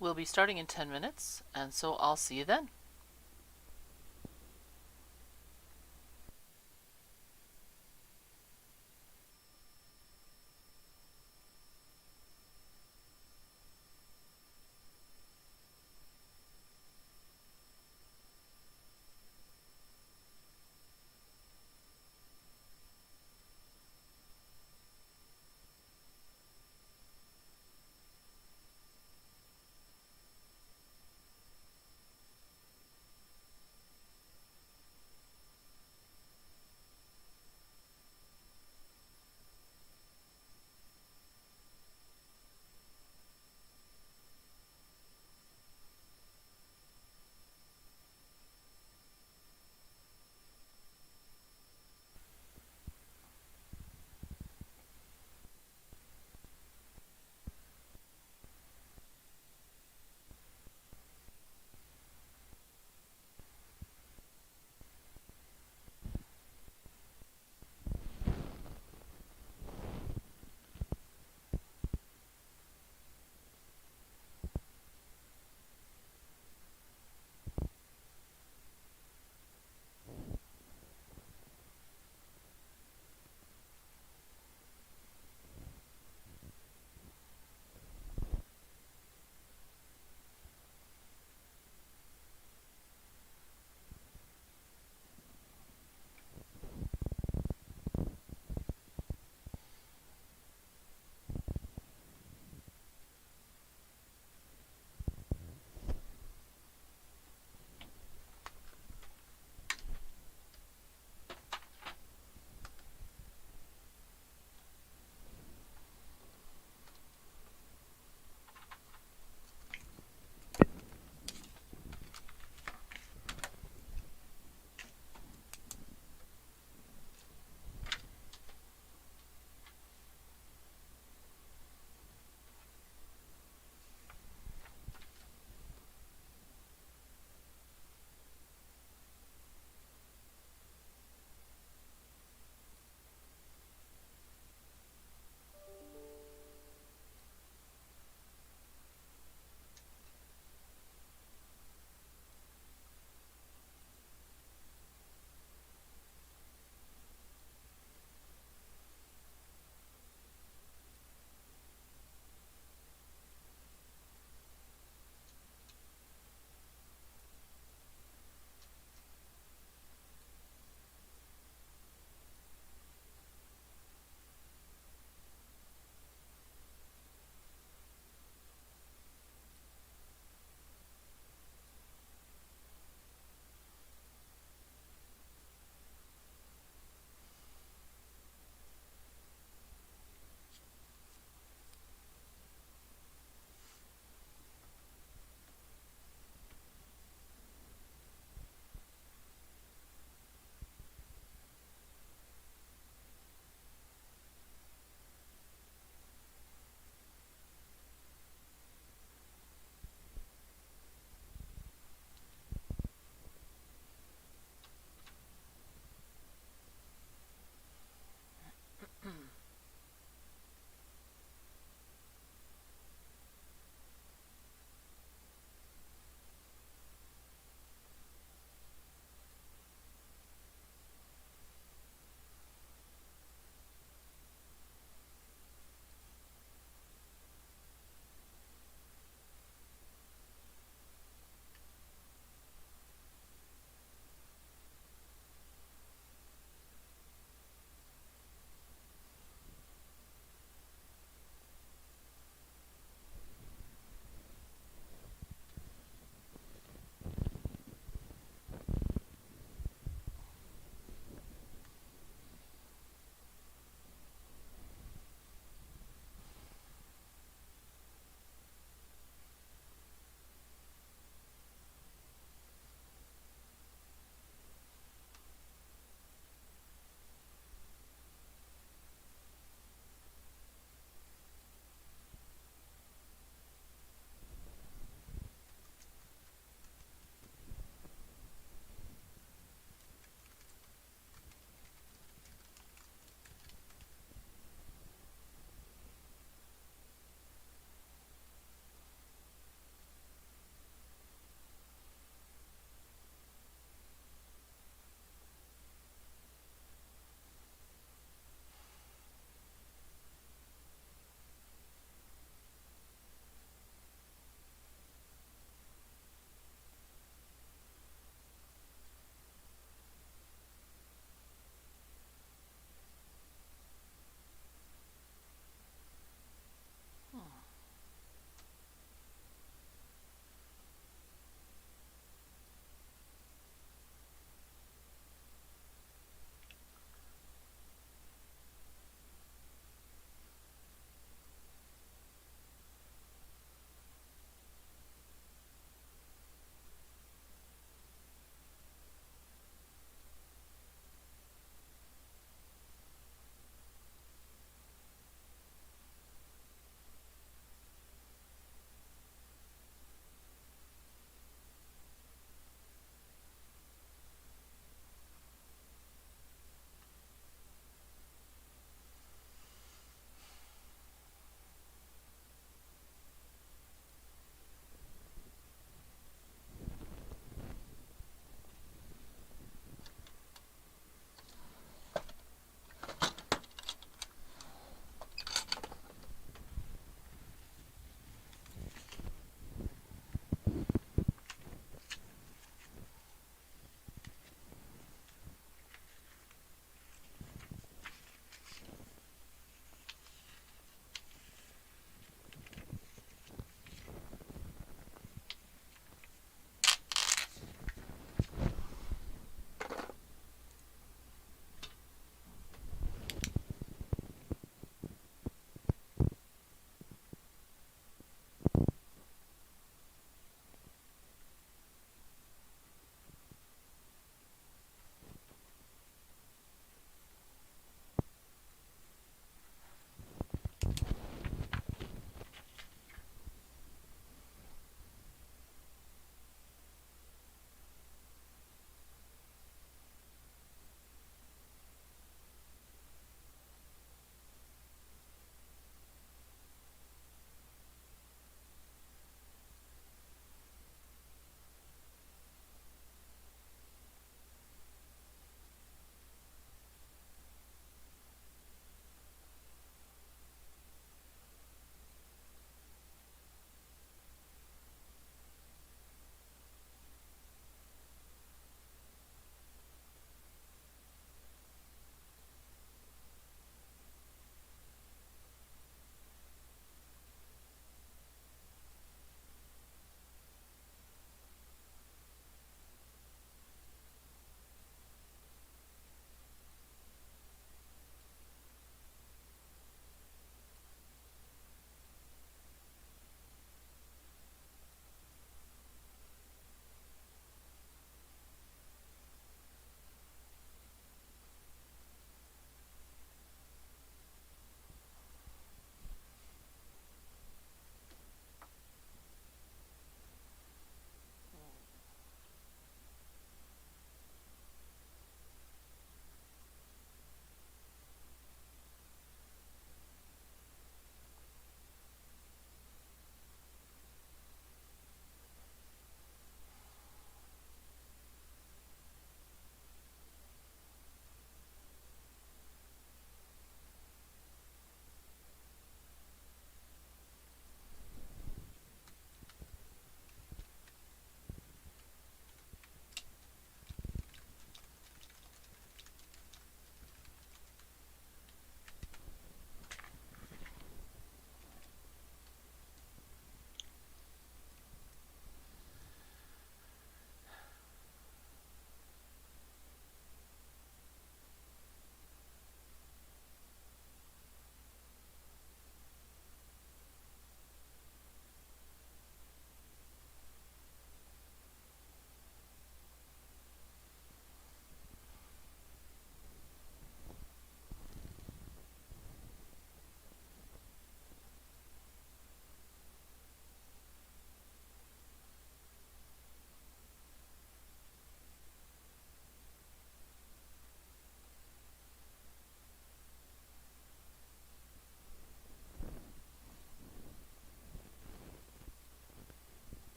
We'll be starting in 10 minutes, and so I'll see you then.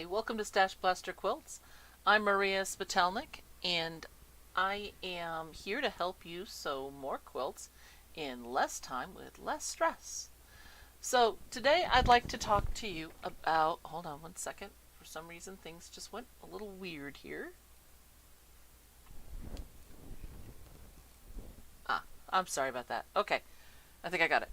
Hi, welcome to StashBlaster Quilts. I'm Maria Spatelnik, and I am here to help you sew more quilts in less time with less stress. So today I'd like to talk to you about, hold on one second, for some reason things just went a little weird here. I'm sorry about that. Okay, I think I got it.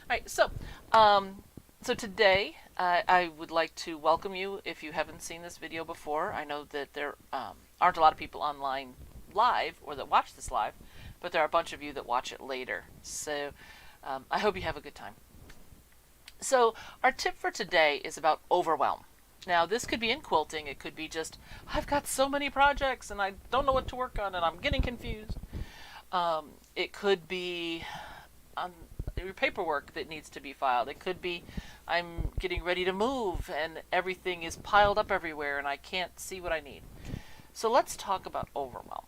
All right, so today I would like to welcome you if you haven't seen this video before. I know that there aren't a lot of people online live or that watch this live, but there are a bunch of you that watch it later. So I hope you have a good time. So our tip for today is about overwhelm. Now this could be in quilting. It could be just, I've got so many projects and I don't know what to work on and I'm getting confused. It could be your paperwork that needs to be filed. It could be I'm getting ready to move and everything is piled up everywhere and I can't see what I need. So let's talk about overwhelm.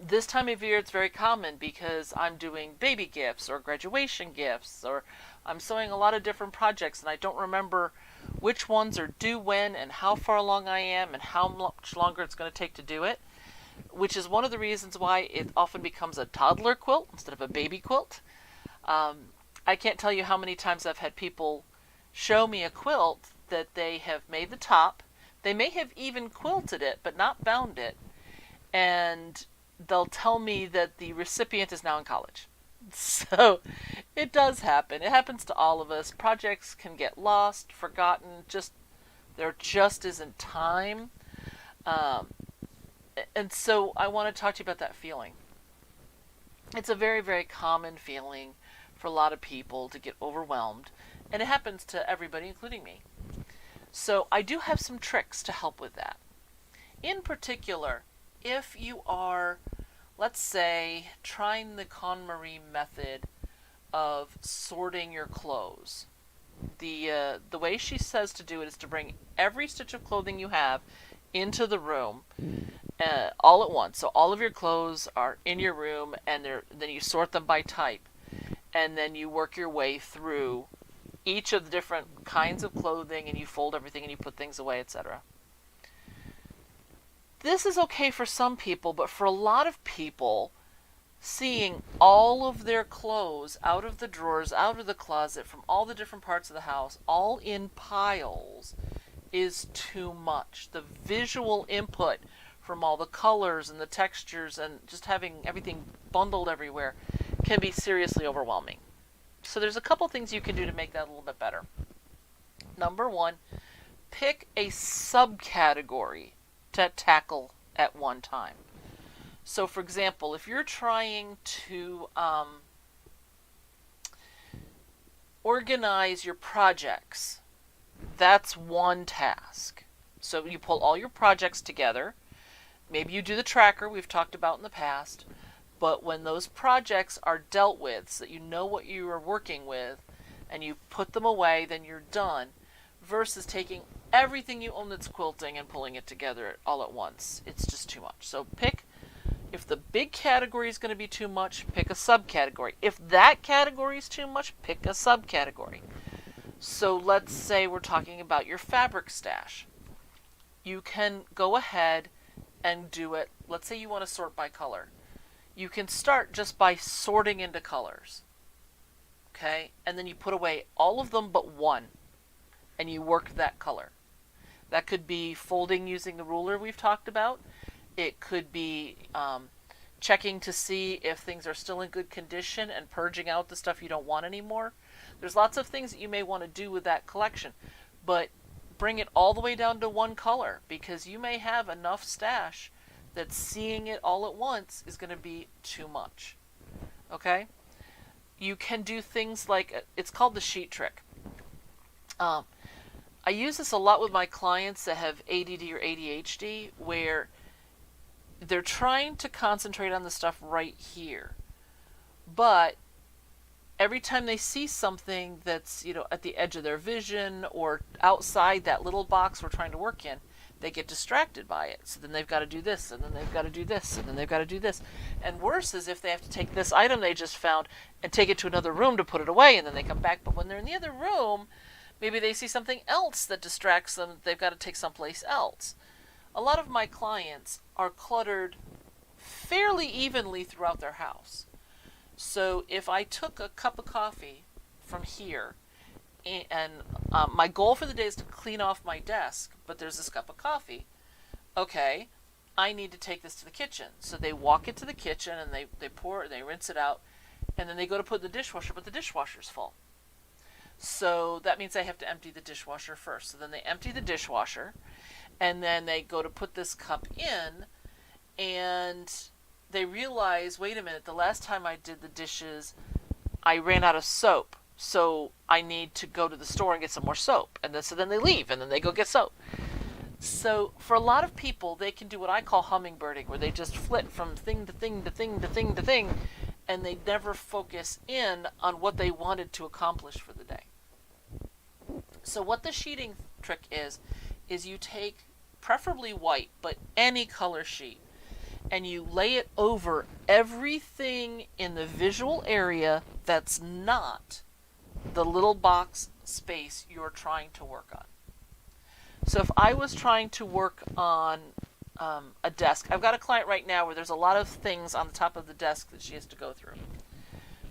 This time of year it's very common because I'm doing baby gifts or graduation gifts, or I'm sewing a lot of different projects and I don't remember which ones are due when and how far along I am and how much longer it's going to take to do it, which is one of the reasons why it often becomes a toddler quilt instead of a baby quilt. I can't tell you how many times I've had people show me a quilt that they have made the top. They may have even quilted it but not bound it, and they'll tell me that the recipient is now in college. So it does happen. It happens to all of us. Projects can get lost, forgotten, there just isn't time. And so I want to talk to you about that feeling. It's a very, very common feeling for a lot of people to get overwhelmed, and it happens to everybody, including me. So I do have some tricks to help with that. In particular, if you are, let's say, trying the KonMari method of sorting your clothes, the way she says to do it is to bring every stitch of clothing you have into the room all at once. So all of your clothes are in your room, and then you sort them by type, and then you work your way through each of the different kinds of clothing, and you fold everything and you put things away, etc. This is okay for some people, but for a lot of people, seeing all of their clothes out of the drawers, out of the closet, from all the different parts of the house, all in piles, is too much. The visual input from all the colors and the textures and just having everything bundled everywhere can be seriously overwhelming. So there's a couple things you can do to make that a little bit better. Number one, pick a subcategory to tackle at one time. So for example, if you're trying to organize your projects, that's one task. So you pull all your projects together. Maybe you do the tracker we've talked about in the past, but when those projects are dealt with so that you know what you are working with and you put them away, then you're done, versus taking everything you own that's quilting and pulling it together all at once. It's just too much. So if the big category is going to be too much, pick a subcategory. If that category is too much, pick a subcategory. So let's say we're talking about your fabric stash. You can go ahead and do it. Let's say you want to sort by color. You can start just by sorting into colors. Okay? And then you put away all of them but one, and you work that color. That could be folding using the ruler we've talked about. It could be checking to see if things are still in good condition and purging out the stuff you don't want anymore. There's lots of things that you may want to do with that collection, but bring it all the way down to one color, because you may have enough stash that seeing it all at once is going to be too much. Okay? You can do things like, it's called the sheet trick. I use this a lot with my clients that have ADD or ADHD, where they're trying to concentrate on the stuff right here, but every time they see something that's, at the edge of their vision or outside that little box we're trying to work in, they get distracted by it. So then they've got to do this, and then they've got to do this, and then they've got to do this. And worse is if they have to take this item they just found and take it to another room to put it away, and then they come back. But when they're in the other room, Maybe they see something else that distracts them that they've got to take someplace else. A lot of my clients are cluttered fairly evenly throughout their house. So if I took a cup of coffee from here, and my goal for the day is to clean off my desk, but there's this cup of coffee, okay, I need to take this to the kitchen. So they walk into the kitchen and they pour it, they rinse it out, and then they go to put it in the dishwasher, but the dishwasher's full. So that means I have to empty the dishwasher first. So then they empty the dishwasher, and then they go to put this cup in, and they realize, wait a minute, the last time I did the dishes, I ran out of soap. So I need to go to the store and get some more soap. And then, so then they leave, and then they go get soap. So for a lot of people, they can do what I call hummingbirding, where they just flit from thing to thing to thing to thing to thing, and they never focus in on what they wanted to accomplish for the day. So what the sheeting trick is you take preferably white, but any color sheet, and you lay it over everything in the visual area that's not the little box space you're trying to work on. So if I was trying to work on a desk, I've got a client right now where there's a lot of things on the top of the desk that she has to go through.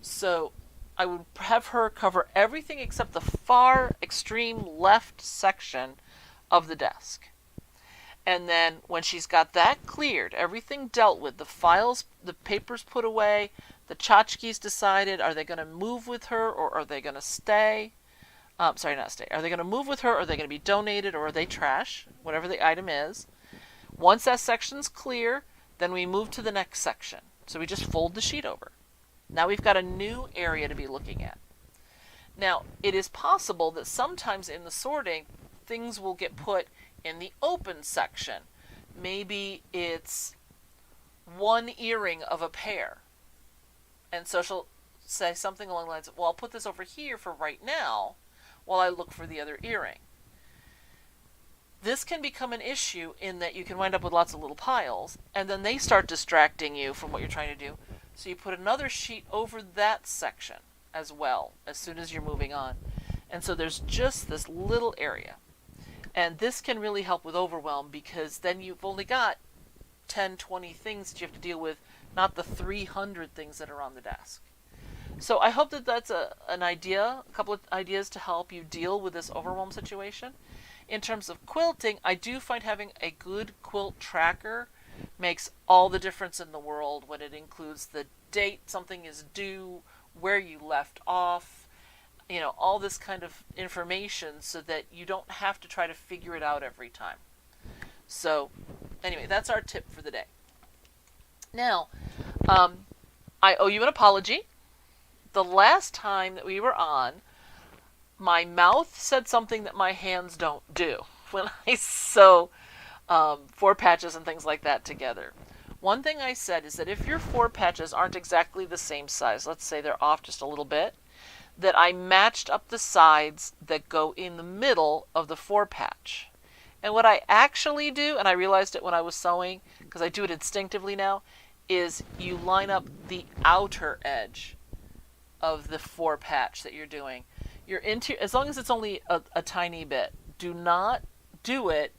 So I would have her cover everything except the far extreme left section of the desk. And then when she's got that cleared, everything dealt with, the files, the papers put away, the tchotchkes decided, are they going to move with her or are they going to stay? Sorry, not stay. Are they going to move with her, or are they going to be donated, or are they trash? Whatever the item is. Once that section's clear, then we move to the next section. So we just fold the sheet over. Now we've got a new area to be looking at. Now, it is possible that sometimes in the sorting, things will get put in the open section. Maybe it's one earring of a pair. And so she'll say something along the lines of, well, I'll put this over here for right now while I look for the other earring. This can become an issue in that you can wind up with lots of little piles, and then they start distracting you from what you're trying to do. So you put another sheet over that section as well, as soon as you're moving on. And so there's just this little area. And this can really help with overwhelm, because then you've only got 10, 20 things that you have to deal with, not the 300 things that are on the desk. So I hope that that's a couple of ideas to help you deal with this overwhelm situation. In terms of quilting, I do find having a good quilt tracker makes all the difference in the world when it includes the date something is due, where you left off, all this kind of information, so that you don't have to try to figure it out every time. So anyway, that's our tip for the day. Now, I owe you an apology. The last time that we were on, my mouth said something that my hands don't do when I sew 4 patches and things like that together. One thing I said is that if your 4 patches aren't exactly the same size, let's say they're off just a little bit, that I matched up the sides that go in the middle of the 4 patch. And what I actually do, and I realized it when I was sewing, because I do it instinctively now, is you line up the outer edge of the 4 patch that you're doing. As long as it's only a tiny bit, do not do it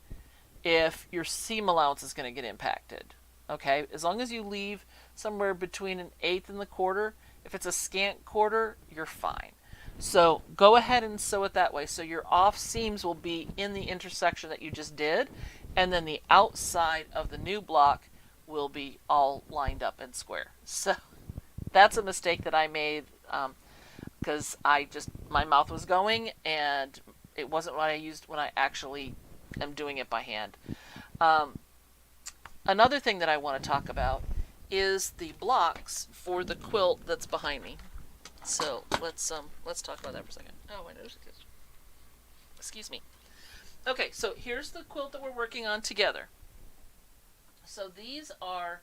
if your seam allowance is going to get impacted. Okay? As long as you leave somewhere between 1/8 and 1/4, if it's a scant quarter, you're fine. So go ahead and sew it that way. So your off seams will be in the intersection that you just did, and then the outside of the new block will be all lined up and square. So that's a mistake that I made, because my mouth was going, and it wasn't what I used when I actually am doing it by hand. Another thing that I want to talk about is the blocks for the quilt that's behind me. So let's talk about that for a second. Oh, my nose is. Excuse me. Okay, so here's the quilt that we're working on together. So these are,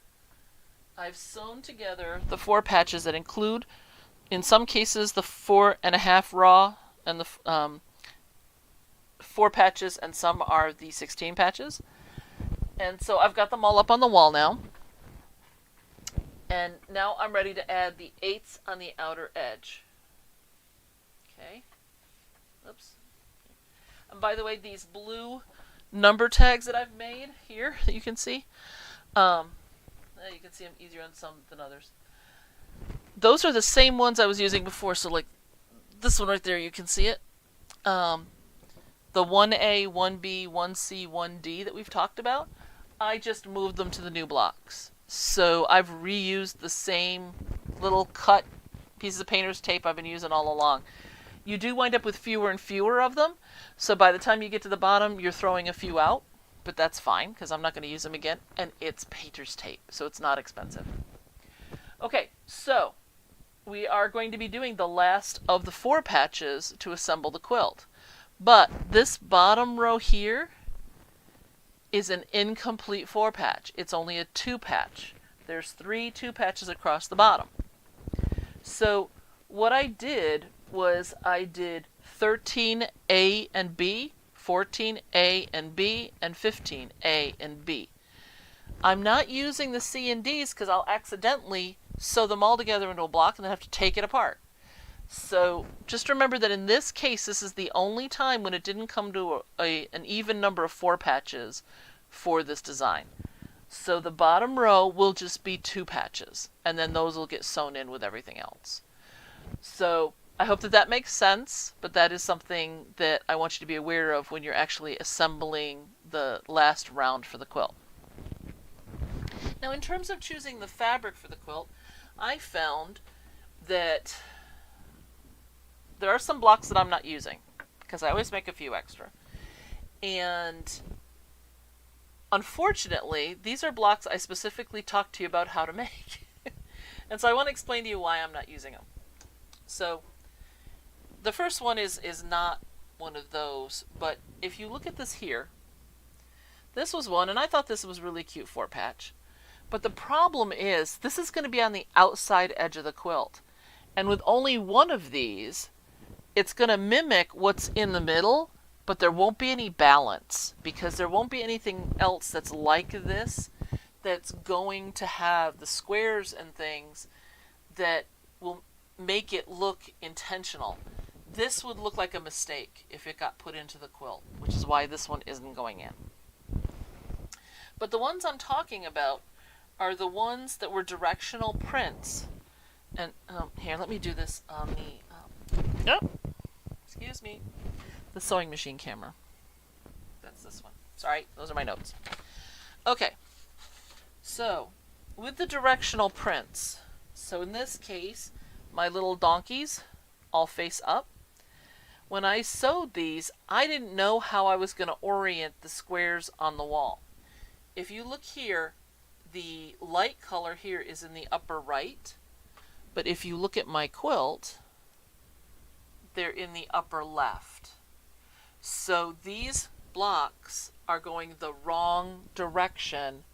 I've sewn together the 4 patches that include, in some cases, the 4.5 raw and the 4 patches, and some are the 16 patches. And so I've got them all up on the wall now. And now I'm ready to add the 8ths on the outer edge. Okay. Oops. And by the way, these blue number tags that I've made here that you can see, you can see them easier on some than others. Those are the same ones I was using before. So like this one right there, you can see it. The 1A, 1B, 1C, 1D that we've talked about, I just moved them to the new blocks. So I've reused the same little cut pieces of painter's tape I've been using all along. You do wind up with fewer and fewer of them, so by the time you get to the bottom, you're throwing a few out, but that's fine, because I'm not going to use them again, and it's painter's tape, so it's not expensive. Okay, so we are going to be doing the last of the 4 patches to assemble the quilt. But this bottom row here is an incomplete 4 patch. It's only a 2 patch. There's 3 2 patches across the bottom. So what I did was I did 13A and B, 14A and B, and 15A and B. I'm not using the C and D's because I'll accidentally sew them all together into a block and then have to take it apart. So just remember that in this case, this is the only time when it didn't come to an even number of 4 patches for this design. So the bottom row will just be 2 patches, and then those will get sewn in with everything else. So I hope that that makes sense, but that is something that I want you to be aware of when you're actually assembling the last round for the quilt. Now, in terms of choosing the fabric for the quilt, I found that there are some blocks that I'm not using, because I always make a few extra. And unfortunately, these are blocks I specifically talked to you about how to make. And so I want to explain to you why I'm not using them. So the first one is not one of those, but if you look at this here, this was one, and I thought this was really cute 4 patch. But the problem is, this is going to be on the outside edge of the quilt. And with only one of these, it's going to mimic what's in the middle, but there won't be any balance, because there won't be anything else that's like this that's going to have the squares and things that will make it look intentional. This would look like a mistake if it got put into the quilt, which is why this one isn't going in. But the ones I'm talking about are the ones that were directional prints. And here, let me do this on the, excuse me, the sewing machine camera. That's this one. Sorry, those are my notes. Okay, so with the directional prints, so in this case, my little donkeys all face up. When I sewed these, I didn't know how I was going to orient the squares on the wall. If you look here, the light color here is in the upper right, but if you look at my quilt, they're in the upper left. So these blocks are going the wrong direction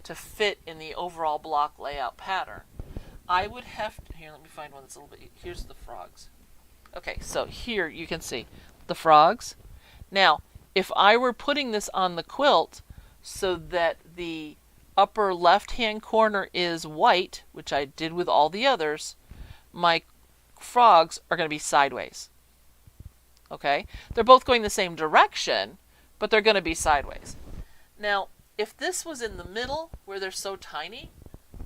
to fit in the overall block layout pattern. I would have to, here, let me find one that's a little bit, here's the frogs. Okay, so here you can see the frogs. Now, if I were putting this on the quilt so that the upper left-hand corner is white, which I did with all the others, my frogs are going to be sideways. Okay? They're both going the same direction, but they're going to be sideways. Now, if this was in the middle, where they're so tiny,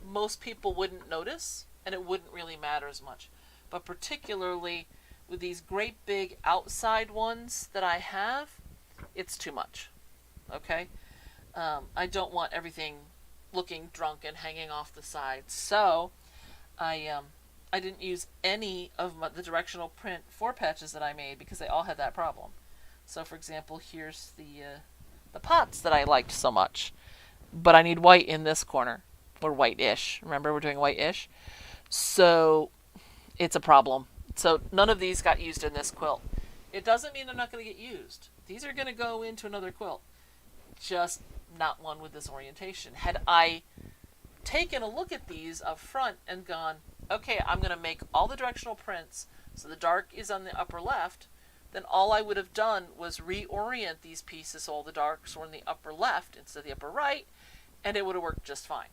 most people wouldn't notice, and it wouldn't really matter as much. But particularly with these great big outside ones that I have, it's too much. Okay? I don't want everything looking drunk and hanging off the sides. So I didn't use any of the directional print 4 patches that I made because they all had that problem. So for example, here's the pots that I liked so much, but I need white in this corner, or white-ish. Remember, we're doing white-ish. So it's a problem. So none of these got used in this quilt. It doesn't mean they're not going to get used. These are going to go into another quilt, just not one with this orientation. Had I taken a look at these up front and gone, okay, I'm going to make all the directional prints so the dark is on the upper left, then all I would have done was reorient these pieces so all the darks were in the upper left instead of the upper right, and it would have worked just fine.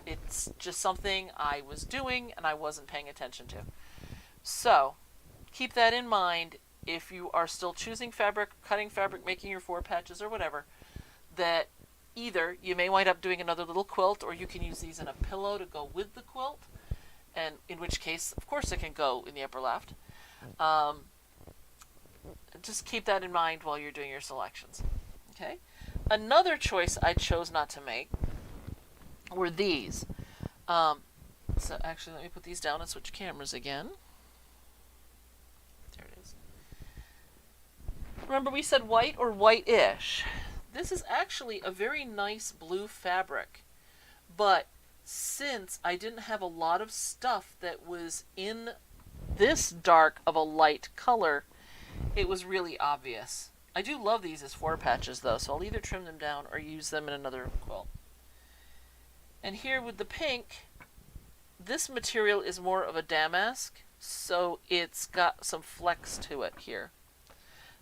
It's just something I was doing and I wasn't paying attention to. So keep that in mind if you are still choosing fabric, cutting fabric, making your 4 patches or whatever, that either you may wind up doing another little quilt, or you can use these in a pillow to go with the quilt, and in which case, of course, it can go in the upper left. Just keep that in mind while you're doing your selections. Okay. Another choice I chose not to make were these. So actually, let me put these down and switch cameras again. There it is. Remember, we said white or white-ish. This is actually a very nice blue fabric, but since I didn't have a lot of stuff that was in this dark of a light color, it was really obvious. I do love these as 4 patches though, so I'll either trim them down or use them in another quilt. And here with the pink, this material is more of a damask, so it's got some flex to it here.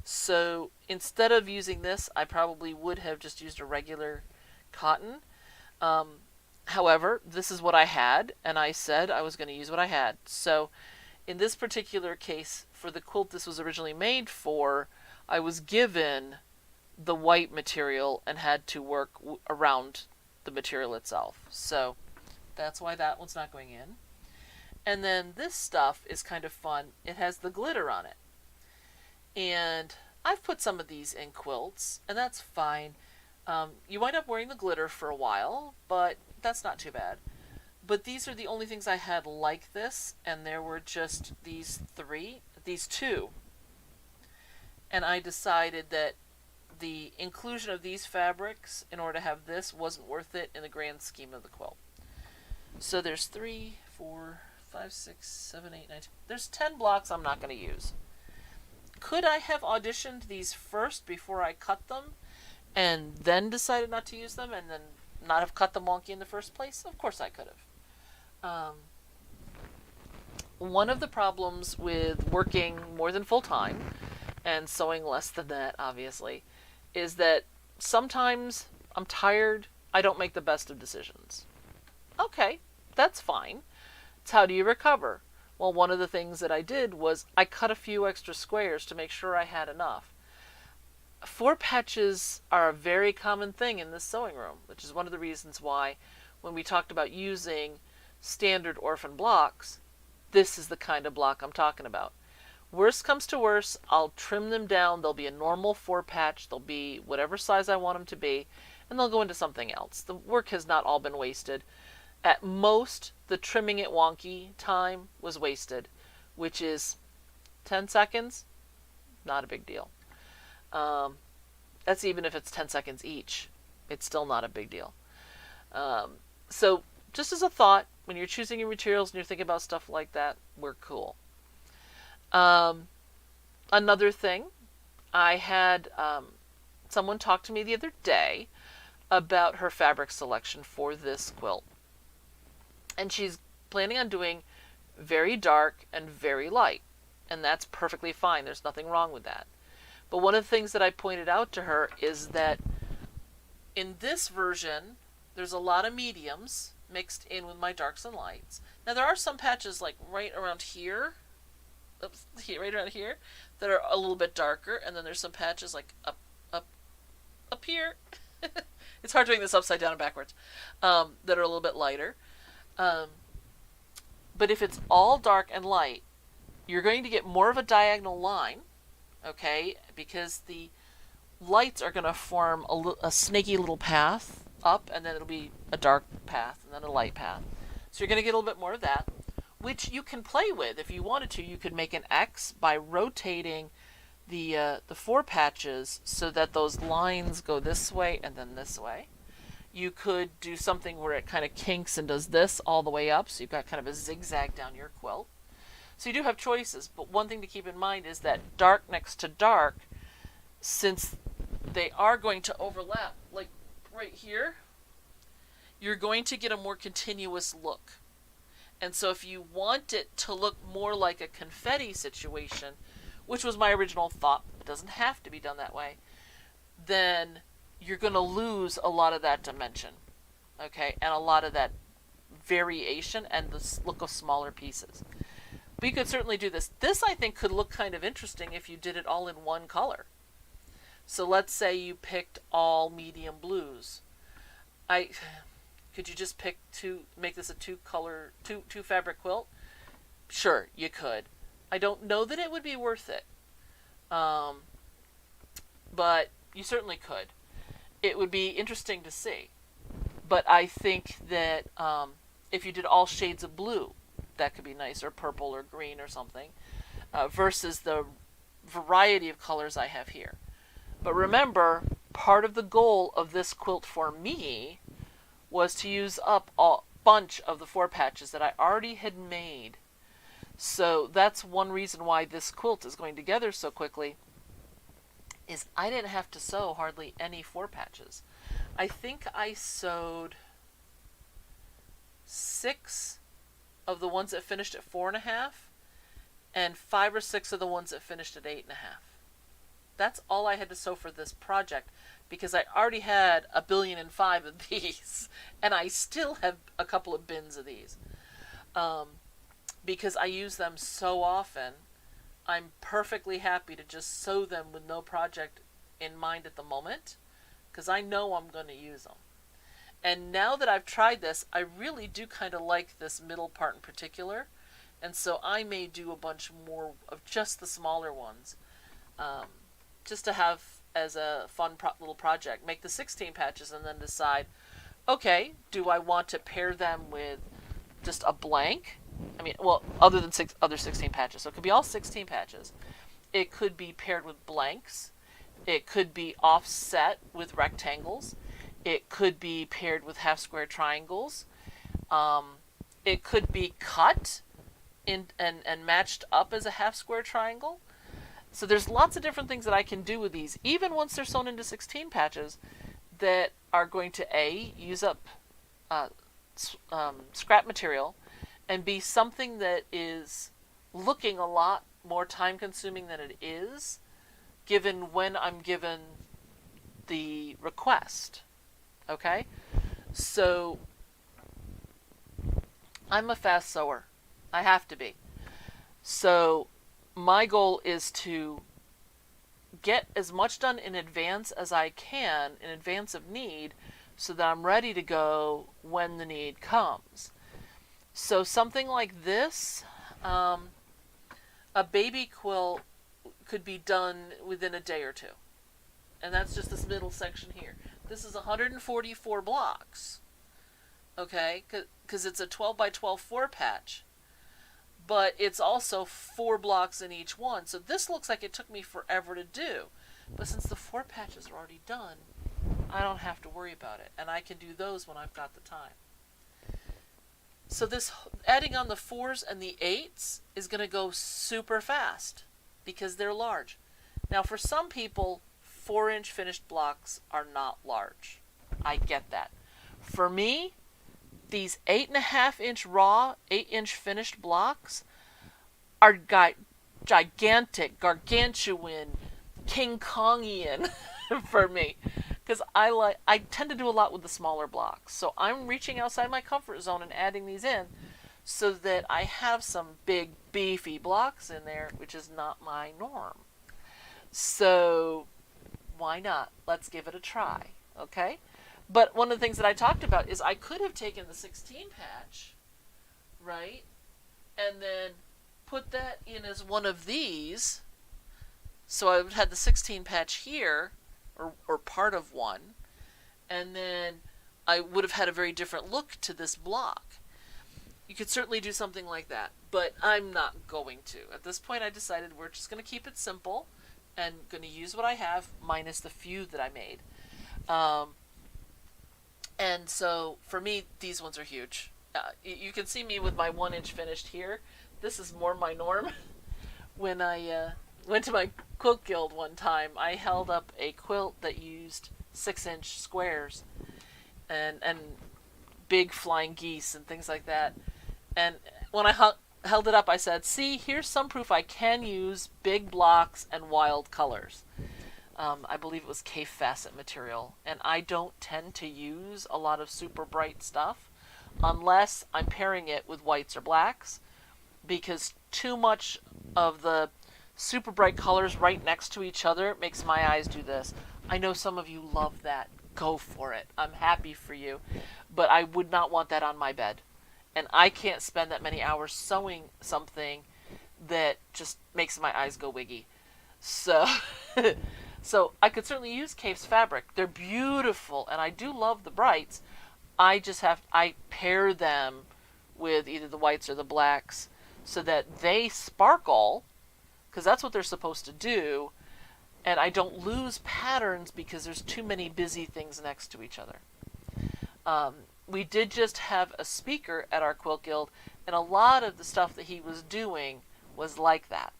So instead of using this, I probably would have just used a regular cotton. However, this is what I had, and I said I was going to use what I had. So in this particular case, for the quilt this was originally made for, I was given the white material and had to work around the material itself. So that's why that one's not going in. And then this stuff is kind of fun. It has the glitter on it. And I've put some of these in quilts, and that's fine. You wind up wearing the glitter for a while, but that's not too bad. But these are the only things I had like this, and there were just these two. And I decided that the inclusion of these fabrics in order to have this wasn't worth it in the grand scheme of the quilt. So there's 3, 4, 5, 6, 7, 8, 9, 10. There's 10 blocks I'm not going to use. Could I have auditioned these first before I cut them and then decided not to use them and then not have cut them wonky in the first place? Of course I could have. One of the problems with working more than full time and sewing less than that, obviously, is that sometimes I'm tired, I don't make the best of decisions. Okay, that's fine. It's how do you recover? Well, one of the things that I did was I cut a few extra squares to make sure I had enough. 4 patches are a very common thing in this sewing room, which is one of the reasons why when we talked about using standard orphan blocks, this is the kind of block I'm talking about. Worst comes to worst, I'll trim them down. They'll be a normal 4 patch. They'll be whatever size I want them to be, and they'll go into something else. The work has not all been wasted. At most, the trimming it wonky time was wasted, which is 10 seconds, not a big deal. That's even if it's 10 seconds each. It's still not a big deal. So just as a thought, when you're choosing your materials and you're thinking about stuff like that, we're cool. Another thing, I had someone talk to me the other day about her fabric selection for this quilt. And she's planning on doing very dark and very light. And that's perfectly fine. There's nothing wrong with that. But one of the things that I pointed out to her is that in this version, there's a lot of mediums mixed in with my darks and lights. Now there are some patches like right around here, right around here, that are a little bit darker. And then there's some patches like up here. It's hard doing this upside down and backwards. That are a little bit lighter. But if it's all dark and light, you're going to get more of a diagonal line, okay, because the lights are going to form a snaky little path up, and then it'll be a dark path, and then a light path. So you're going to get a little bit more of that, which you can play with. If you wanted to, you could make an X by rotating the 4 patches so that those lines go this way and then this way. You could do something where it kind of kinks and does this all the way up, so you've got kind of a zigzag down your quilt. So you do have choices, but one thing to keep in mind is that dark next to dark, since they are going to overlap, like right here, you're going to get a more continuous look. And so if you want it to look more like a confetti situation, which was my original thought, it doesn't have to be done that way, then you're going to lose a lot of that dimension, okay, and a lot of that variation and the look of smaller pieces. But you could certainly do this. This, I think, could look kind of interesting if you did it all in one color. So let's say you picked all medium blues. Could you just pick make this a two fabric quilt? Sure, you could. I don't know that it would be worth it. But you certainly could. It would be interesting to see. But I think that if you did all shades of blue, that could be nice, or purple or green or something, versus the variety of colors I have here. But remember, part of the goal of this quilt for me was to use up a bunch of the 4 patches that I already had made. So that's one reason why this quilt is going together so quickly, is I didn't have to sew hardly any 4 patches. I think I sewed 6 of the ones that finished at 4.5 and 5 or 6 of the ones that finished at 8.5. That's all I had to sew for this project, because I already had 1.5 billion of these, and I still have a couple of bins of these. Because I use them so often, I'm perfectly happy to just sew them with no project in mind at the moment, because I know I'm going to use them. And now that I've tried this, I really do kind of like this middle part in particular, and so I may do a bunch more of just the smaller ones, just to have as a fun little project. Make the 16 patches and then decide, okay, do I want to pair them with just a blank? I mean, well, other than other 16 patches. So it could be all 16 patches. It could be paired with blanks. It could be offset with rectangles. It could be paired with half square triangles. It could be cut and matched up as a half square triangle. So there's lots of different things that I can do with these, even once they're sewn into 16 patches, that are going to use up scrap material, and be something that is looking a lot more time consuming than it is, given when I'm given the request. Okay? So I'm a fast sewer. I have to be. So my goal is to get as much done in advance as I can, in advance of need, so that I'm ready to go when the need comes. So something like this, a baby quilt could be done within a day or two. And that's just this middle section here. This is 144 blocks, okay, because it's a 12 by 12 4-patch. But it's also 4 blocks in each one. So this looks like it took me forever to do. But since the 4 patches are already done, I don't have to worry about it. And I can do those when I've got the time. So this adding on the 4s and the 8s is going to go super fast because they're large. Now for some people, 4-inch finished blocks are not large. I get that. For me, these 8.5-inch raw, 8-inch finished blocks are gigantic, gargantuan, King Kongian for me, because I tend to do a lot with the smaller blocks. So I'm reaching outside my comfort zone and adding these in, so that I have some big beefy blocks in there, which is not my norm. So why not? Let's give it a try, okay? But one of the things that I talked about is I could have taken the 16 patch, right, and then put that in as one of these. So I would have had the 16 patch here, or part of one, and then I would have had a very different look to this block. You could certainly do something like that, but I'm not going to. At this point, I decided we're just going to keep it simple and going to use what I have minus the few that I made. And so for me, these ones are huge. You can see me with my 1-inch finished here. This is more my norm. When I went to my quilt guild one time, I held up a quilt that used 6-inch squares and big flying geese and things like that. And when I held it up, I said, see, here's some proof I can use big blocks and wild colors. I believe it was K facet material, and I don't tend to use a lot of super bright stuff unless I'm pairing it with whites or blacks, because too much of the super bright colors right next to each other makes my eyes do this. I know some of you love that. Go for it. I'm happy for you. But I would not want that on my bed. And I can't spend that many hours sewing something that just makes my eyes go wiggy. So, so I could certainly use Kafe's fabric. They're beautiful, and I do love the brights. I pair them with either the whites or the blacks so that they sparkle, because that's what they're supposed to do, and I don't lose patterns because there's too many busy things next to each other. We did just have a speaker at our Quilt Guild, and a lot of the stuff that he was doing was like that.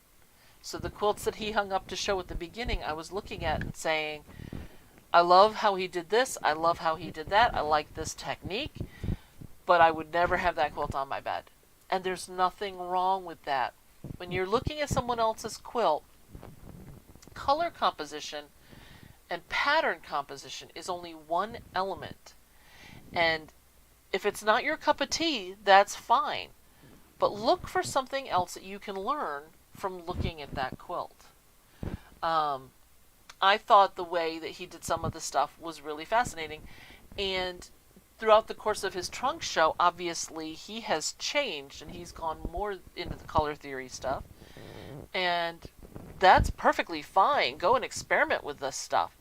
So the quilts that he hung up to show at the beginning, I was looking at and saying, I love how he did this, I love how he did that, I like this technique, but I would never have that quilt on my bed. And there's nothing wrong with that. When you're looking at someone else's quilt, color composition and pattern composition is only one element. And if it's not your cup of tea, that's fine. But look for something else that you can learn from looking at that quilt. I thought the way that he did some of the stuff was really fascinating. And throughout the course of his trunk show, obviously he has changed and he's gone more into the color theory stuff. And that's perfectly fine. Go and experiment with this stuff.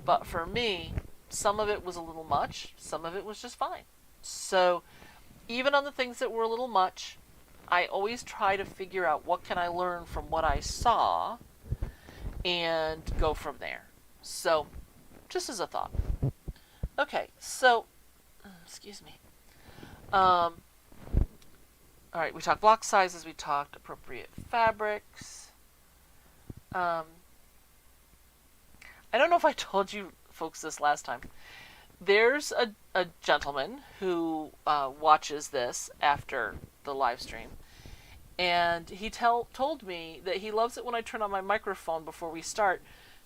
But for me, some of it was a little much. Some of it was just fine. So even on the things that were a little much, I always try to figure out what can I learn from what I saw and go from there. So just as a thought. Okay, so excuse me. All right, we talked block sizes, we talked appropriate fabrics. I don't know if I told you folks this last time. There's a gentleman who watches this after the live stream, and he told me that he loves it when I turn on my microphone before we start,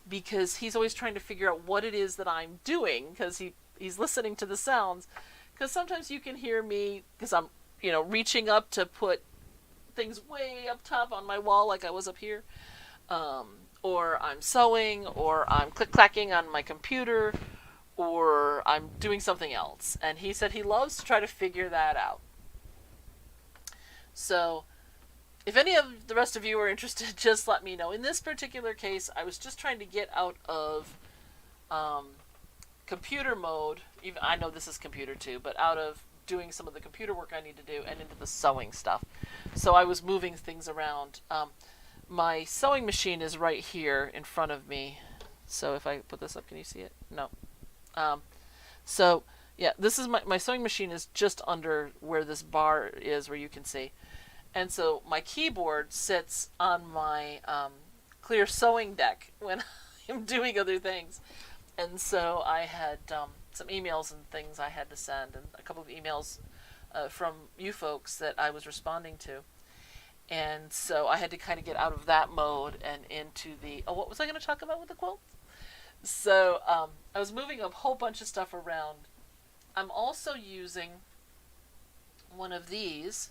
because he's always trying to figure out what it is that I'm doing, because he's listening to the sounds. Because sometimes you can hear me, because I'm reaching up to put things way up top on my wall like I was up here, or I'm sewing, or I'm click-clacking on my computer, or I'm doing something else. And he said he loves to try to figure that out. So if any of the rest of you are interested, just let me know. In this particular case, I was just trying to get out of computer mode. Even I know this is computer too, but out of doing some of the computer work I need to do and into the sewing stuff. So I was moving things around. My sewing machine is right here in front of me. So if I put this up, can you see it? No. So yeah, this is my sewing machine is just under where this bar is, where you can see. And so my keyboard sits on my clear sewing deck when I'm doing other things. And so I had some emails and things I had to send, and a couple of emails from you folks that I was responding to. And so I had to kind of get out of that mode and into the, what was I going to talk about with the quilt? So I was moving a whole bunch of stuff around. I'm also using one of these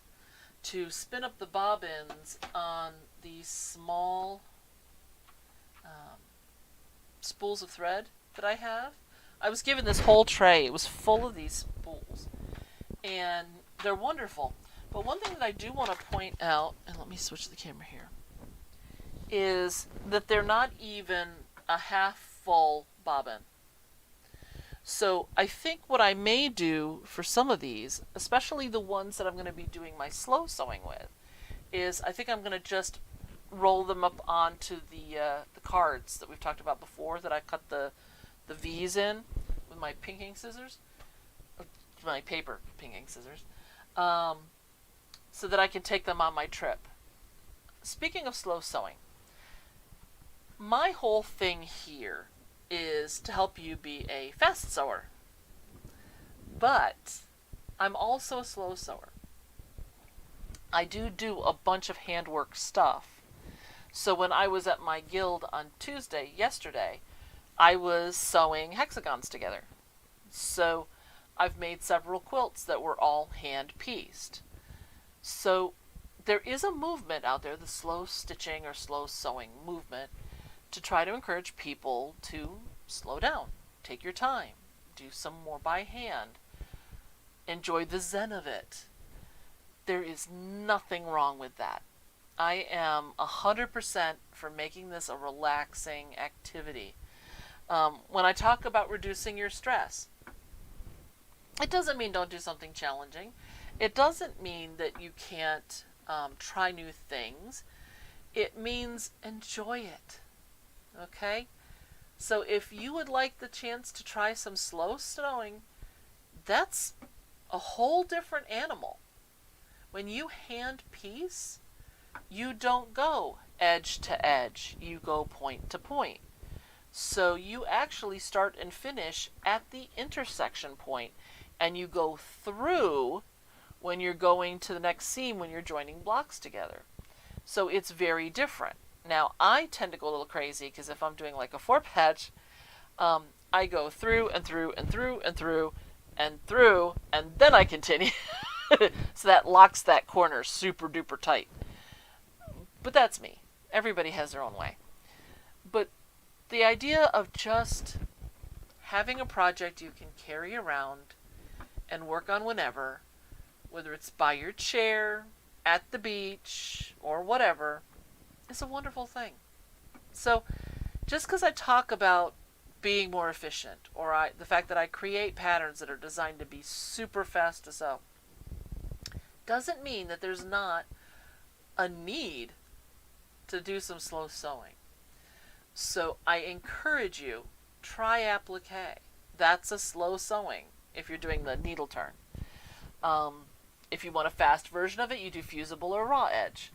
to spin up the bobbins on these small spools of thread that I have. I was given this whole tray. It was full of these spools, and they're wonderful. But one thing that I do want to point out, and let me switch the camera here, is that they're not even a half full bobbin. So I think what I may do for some of these, especially the ones that I'm going to be doing my slow sewing with, is I think I'm going to just roll them up onto the cards that we've talked about before, that I cut the V's in with my pinking scissors, my paper pinking scissors, so that I can take them on my trip. Speaking of slow sewing, my whole thing here is to help you be a fast sewer. But I'm also a slow sewer. I do a bunch of handwork stuff. So when I was at my guild on yesterday, I was sewing hexagons together. So I've made several quilts that were all hand pieced. So there is a movement out there, the slow stitching or slow sewing movement, to try to encourage people to slow down, take your time, do some more by hand, enjoy the zen of it. There is nothing wrong with that. I am 100% for making this a relaxing activity. When I talk about reducing your stress, it doesn't mean don't do something challenging. It doesn't mean that you can't try new things. It means enjoy it. Okay? So if you would like the chance to try some slow sewing, that's a whole different animal. When you hand piece, you don't go edge to edge. You go point to point. So you actually start and finish at the intersection point, and you go through when you're going to the next seam when you're joining blocks together. So it's very different. Now, I tend to go a little crazy because if I'm doing like a 4-patch, I go through and through and through and through and through, and then I continue. So that locks that corner super duper tight. But that's me. Everybody has their own way. But the idea of just having a project you can carry around and work on whenever, whether it's by your chair, at the beach, or whatever, is a wonderful thing. So just because I talk about being more efficient, or the fact that I create patterns that are designed to be super fast to sew, doesn't mean that there's not a need to do some slow sewing. So I encourage you, try applique. That's a slow sewing if you're doing the needle turn. If you want a fast version of it, you do fusible or raw edge,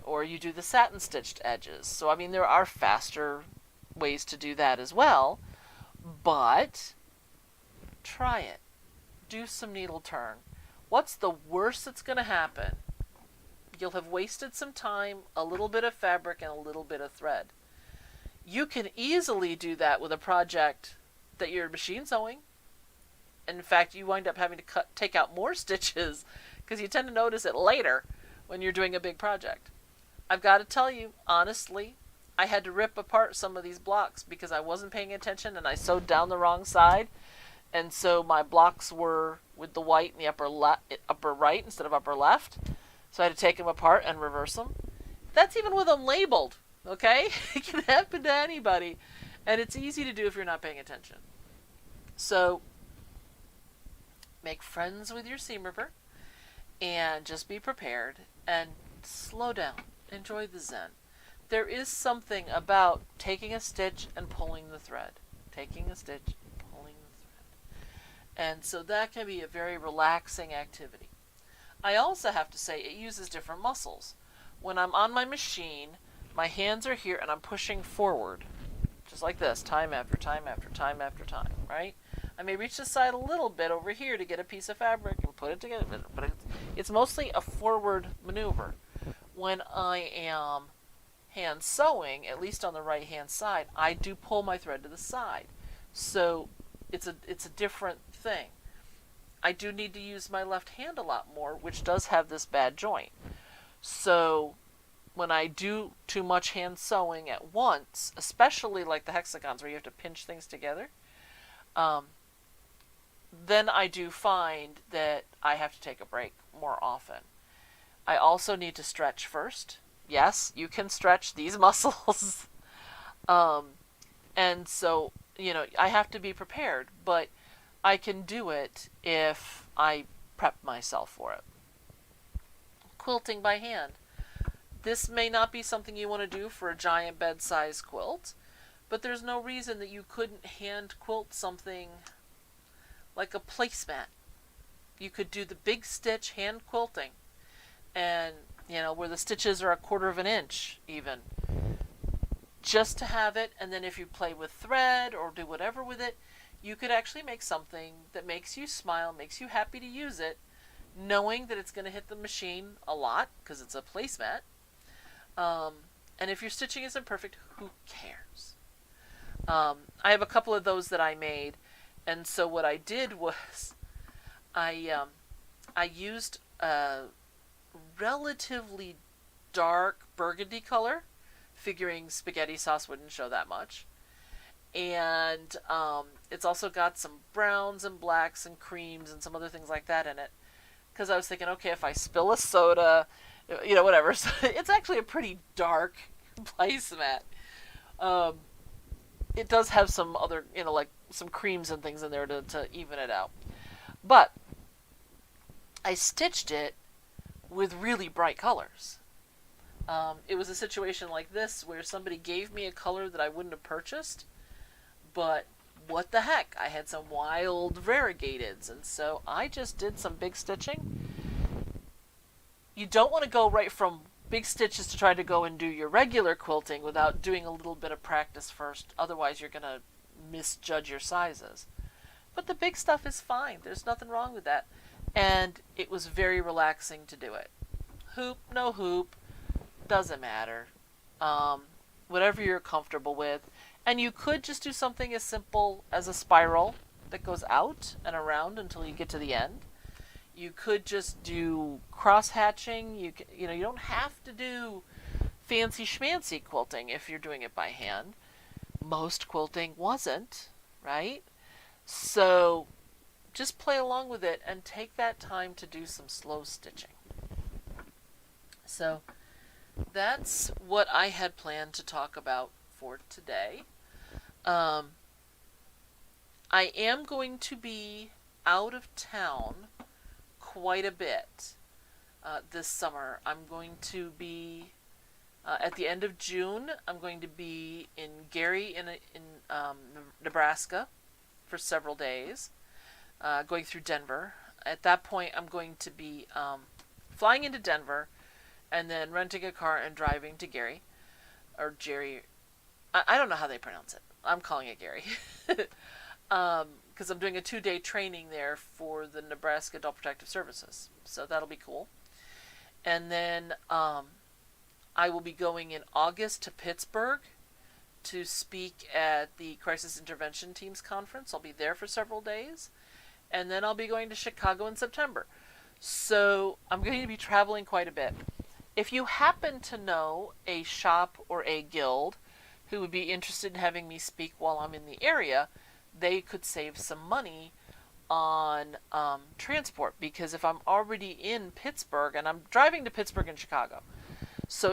or you do the satin stitched edges. So I mean, there are faster ways to do that as well, but try it. Do some needle turn. What's the worst that's going to happen? You'll have wasted some time, a little bit of fabric, and a little bit of thread. You can easily do that with a project that you're machine sewing. In fact, you wind up having to take out more stitches because you tend to notice it later when you're doing a big project. I've got to tell you, honestly, I had to rip apart some of these blocks because I wasn't paying attention and I sewed down the wrong side. And so my blocks were with the white in the upper right instead of upper left. So I had to take them apart and reverse them. That's even with them labeled, okay? It can happen to anybody. And it's easy to do if you're not paying attention. So make friends with your seam ripper and just be prepared and slow down. Enjoy the zen. There is something about taking a stitch and pulling the thread. Taking a stitch and pulling the thread. And so that can be a very relaxing activity. I also have to say it uses different muscles. When I'm on my machine, my hands are here and I'm pushing forward. Just like this, time after time after time after time, right? I may reach the side a little bit over here to get a piece of fabric and put it together, but it's mostly a forward maneuver. When I am hand sewing, at least on the right hand side, I do pull my thread to the side. So it's a different thing. I do need to use my left hand a lot more, which does have this bad joint. So when I do too much hand sewing at once, especially like the hexagons where you have to pinch things together, then I do find that I have to take a break more often. I also need to stretch first. Yes, you can stretch these muscles. And so, I have to be prepared, but I can do it if I prep myself for it. Quilting by hand. This may not be something you want to do for a giant bed-size quilt, but there's no reason that you couldn't hand quilt something like a placemat. You could do the big stitch hand quilting, and where the stitches are 1/4 of an inch even, just to have it. And then if you play with thread or do whatever with it, you could actually make something that makes you smile, makes you happy to use it, knowing that it's going to hit the machine a lot because it's a placemat. And if your stitching isn't perfect, who cares? I have a couple of those that I made, and so what I did was I used a relatively dark burgundy color, figuring spaghetti sauce wouldn't show that much. And it's also got some browns and blacks and creams and some other things like that in it. Because I was thinking, okay, if I spill a soda, whatever. So it's actually a pretty dark placemat. Um, it does have some other, like some creams and things in there to even it out. But I stitched it with really bright colors. It was a situation like this where somebody gave me a color that I wouldn't have purchased, but what the heck? I had some wild variegateds, and so I just did some big stitching. You don't want to go right from big stitches to try to go and do your regular quilting without doing a little bit of practice first. Otherwise, you're going to misjudge your sizes. But the big stuff is fine. There's nothing wrong with that. And it was very relaxing to do it. Hoop, no hoop, doesn't matter. Whatever you're comfortable with. And you could just do something as simple as a spiral that goes out and around until you get to the end. You could just do cross hatching. You don't have to do fancy schmancy quilting if you're doing it by hand. Most quilting wasn't, right? So just play along with it and take that time to do some slow stitching. So that's what I had planned to talk about for today. I am going to be out of town quite a bit this summer. I'm going to be at the end of June. I'm going to be in Gary in Nebraska for several days, going through Denver. At that point, I'm going to be flying into Denver and then renting a car and driving to Gary or Jerry. I don't know how they pronounce it. I'm calling it Gary. Because I'm doing a 2-day training there for the Nebraska Adult Protective Services. So that'll be cool. And then I will be going in August to Pittsburgh to speak at the Crisis Intervention Teams Conference. I'll be there for several days. And then I'll be going to Chicago in September. So I'm going to be traveling quite a bit. If you happen to know a shop or a guild who would be interested in having me speak while I'm in the area, they could save some money on transport, because if I'm already in Pittsburgh, and I'm driving to Pittsburgh and Chicago, so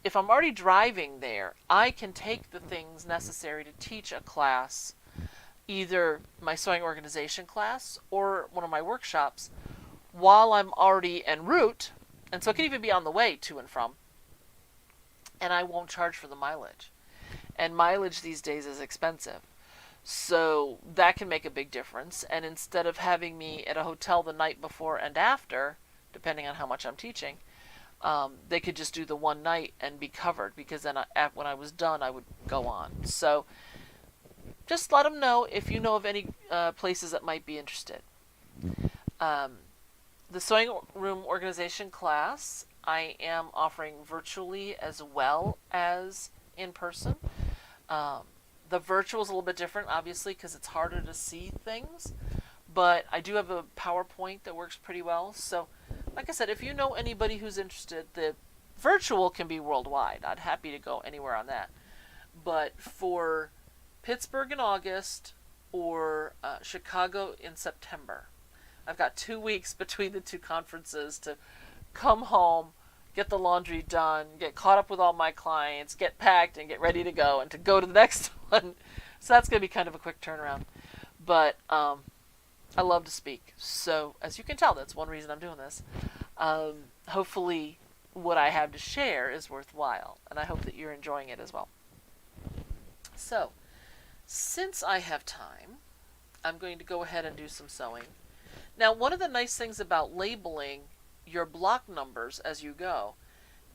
if I'm already driving there, I can take the things necessary to teach a class, either my sewing organization class or one of my workshops, while I'm already en route, and so it can even be on the way to and from, and I won't charge for the mileage. And mileage these days is expensive. So that can make a big difference. And instead of having me at a hotel the night before and after, depending on how much I'm teaching, they could just do the one night and be covered, because then when I was done, I would go on. So just let them know if you know of any places that might be interested. The Sewing Room Organization class, I am offering virtually as well as in person. The virtual is a little bit different, obviously, because it's harder to see things. But I do have a PowerPoint that works pretty well. So, like I said, if you know anybody who's interested, the virtual can be worldwide. I'd happy to go anywhere on that. But for Pittsburgh in August or Chicago in September, I've got 2 weeks between the two conferences to come home, get the laundry done, get caught up with all my clients, get packed, and get ready to go, and to go to the next one. So that's going to be kind of a quick turnaround. But I love to speak. So as you can tell, that's one reason I'm doing this. Hopefully what I have to share is worthwhile, and I hope that you're enjoying it as well. So since I have time, I'm going to go ahead and do some sewing. Now, one of the nice things about labeling your block numbers as you go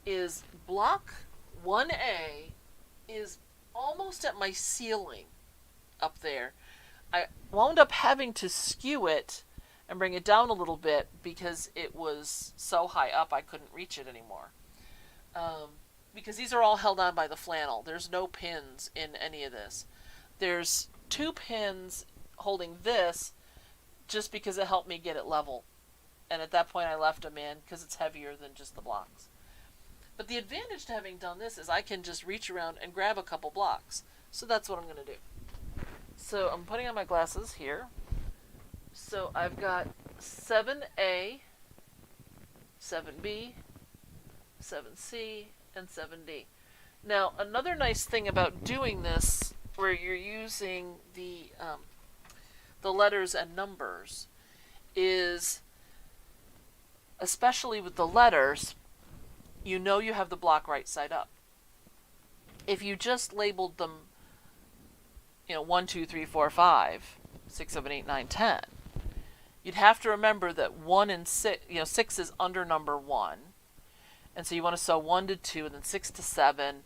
is block 1A is almost at my ceiling up there. I wound up having to skew it and bring it down a little bit because it was so high up I couldn't reach it anymore. Because these are all held on by the flannel. There's no pins in any of this. There's 2 pins holding this just because it helped me get it level. And at that point I left them in because it's heavier than just the blocks. But the advantage to having done this is I can just reach around and grab a couple blocks. So that's what I'm going to do. So I'm putting on my glasses here. So I've got 7A, 7B, 7C, and 7D. Now, another nice thing about doing this, where you're using the letters and numbers, is, especially with the letters, you know you have the block right side up. If you just labeled them, 1, 2, 3, 4, 5, 6, 7, 8, 9, 10, you'd have to remember that 1 and 6, 6 is under number 1. And so you want to sew 1 to 2 and then 6 to 7.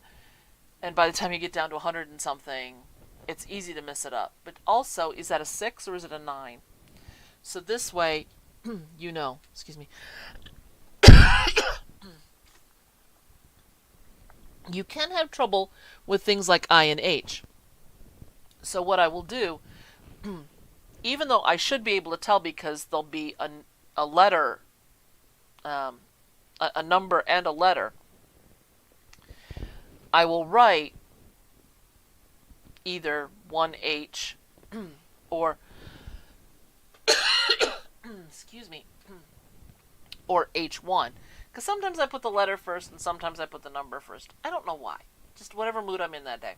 And by the time you get down to 100 and something, it's easy to mess it up. But also, is that a 6 or is it a 9? So this way, excuse me. You can have trouble with things like I and H. So what I will do, even though I should be able to tell because there'll be a letter, a number and a letter, I will write either 1H or excuse me, or H1. Because sometimes I put the letter first and sometimes I put the number first. I don't know why. Just whatever mood I'm in that day.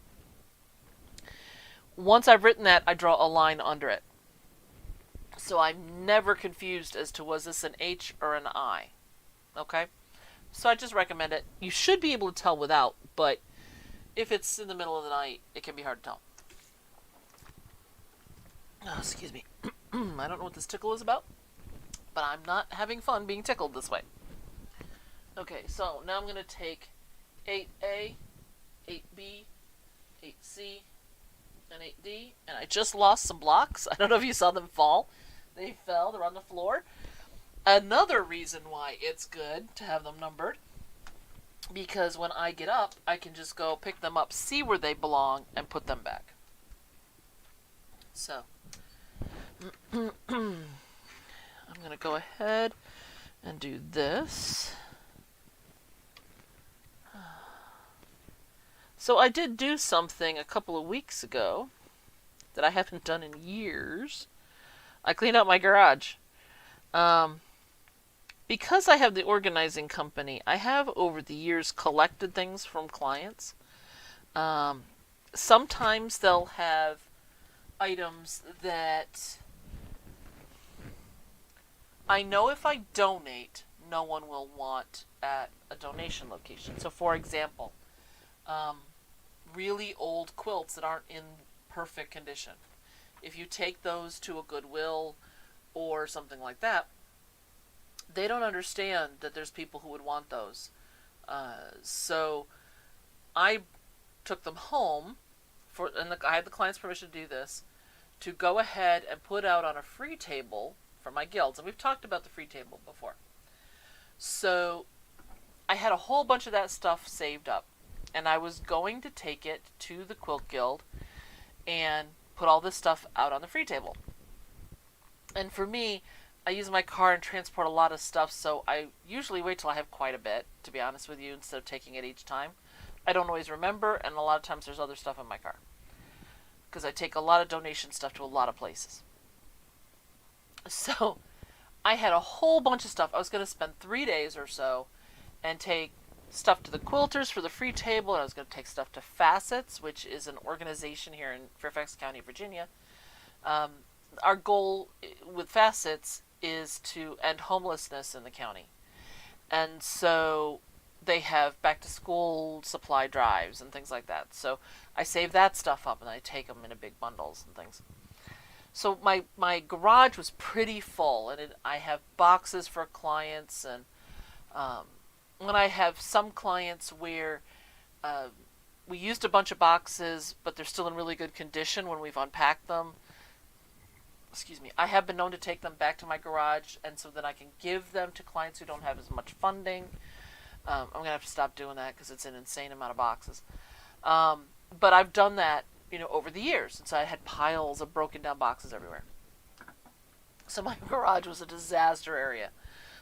Once I've written that, I draw a line under it. So I'm never confused as to was this an H or an I. Okay? So I just recommend it. You should be able to tell without, but if it's in the middle of the night, it can be hard to tell. Oh, excuse me. I don't know what this tickle is about, but I'm not having fun being tickled this way. Okay, so now I'm going to take 8A, 8B, 8C, and 8D, and I just lost some blocks. I don't know if you saw them fall. They fell. They're on the floor. Another reason why it's good to have them numbered, because when I get up, I can just go pick them up, see where they belong, and put them back. So, I'm going to go ahead and do this. So I did do something a couple of weeks ago that I haven't done in years. I cleaned out my garage. Because I have the organizing company, I have over the years collected things from clients. Sometimes they'll have items that I know if I donate, no one will want at a donation location. So for example, really old quilts that aren't in perfect condition. If you take those to a Goodwill or something like that, they don't understand that there's people who would want those. So I took them home, and I had the client's permission to do this, to go ahead and put out on a free table for my guilds. And we've talked about the free table before. So I had a whole bunch of that stuff saved up. And I was going to take it to the Quilt Guild and put all this stuff out on the free table. And for me, I use my car and transport a lot of stuff, so I usually wait till I have quite a bit, to be honest with you, instead of taking it each time. I don't always remember, and a lot of times there's other stuff in my car. Because I take a lot of donation stuff to a lot of places. So, I had a whole bunch of stuff. I was going to spend 3 days or so and take stuff to the quilters for the free table, and I was going to take stuff to Facets, which is an organization here in Fairfax County, Virginia. Our goal with Facets is to end homelessness in the county. And so they have back to school supply drives and things like that. So I save that stuff up and I take them in a big bundles and things. So my garage was pretty full, and I have boxes for clients, and when I have some clients where we used a bunch of boxes, but they're still in really good condition when we've unpacked them. Excuse me. I have been known to take them back to my garage, and so that I can give them to clients who don't have as much funding. I'm going to have to stop doing that because it's an insane amount of boxes. But I've done that, over the years. And so I had piles of broken down boxes everywhere. So my garage was a disaster area.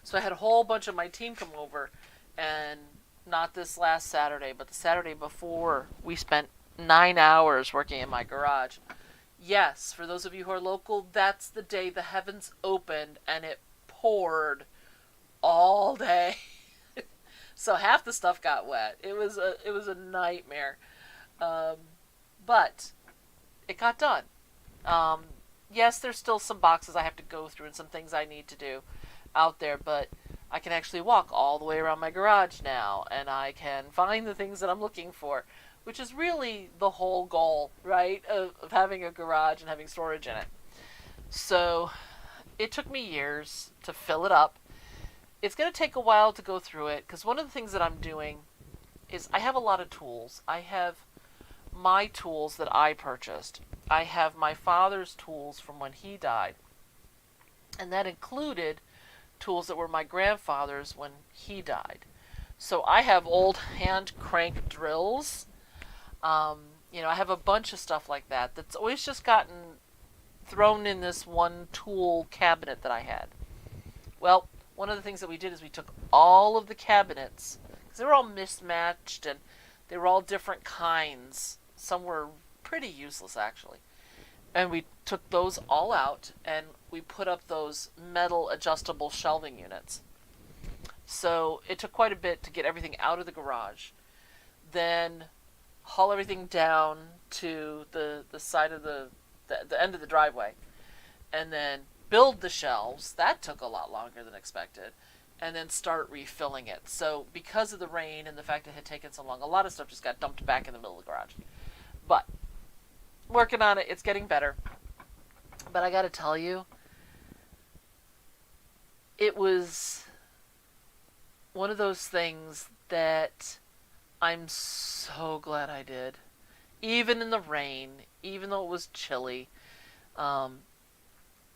So I had a whole bunch of my team come over, and not this last Saturday, but the Saturday before, we spent 9 hours working in my garage. Yes, for those of you who are local, that's the day the heavens opened and it poured all day. So half the stuff got wet. It was a nightmare, but it got done. Yes, there's still some boxes I have to go through and some things I need to do out there, but I can actually walk all the way around my garage now, and I can find the things that I'm looking for, which is really the whole goal, right, of having a garage and having storage in it. So it took me years to fill it up. It's going to take a while to go through it, because one of the things that I'm doing is I have a lot of tools. I have my tools that I purchased. I have my father's tools from when he died. And that included tools that were my grandfather's when he died. So I have old hand crank drills. I have a bunch of stuff like that that's always just gotten thrown in this one tool cabinet that I had. Well, one of the things that we did is we took all of the cabinets, because they were all mismatched and they were all different kinds. Some were pretty useless, actually. And we took those all out and we put up those metal adjustable shelving units. So it took quite a bit to get everything out of the garage. Then haul everything down to the side of the end of the driveway. And then build the shelves. That took a lot longer than expected. And then start refilling it. So because of the rain and the fact it had taken so long, a lot of stuff just got dumped back in the middle of the garage. But working on it, it's getting better. But I gotta tell you, it was one of those things that I'm so glad I did. Even in the rain, even though it was chilly,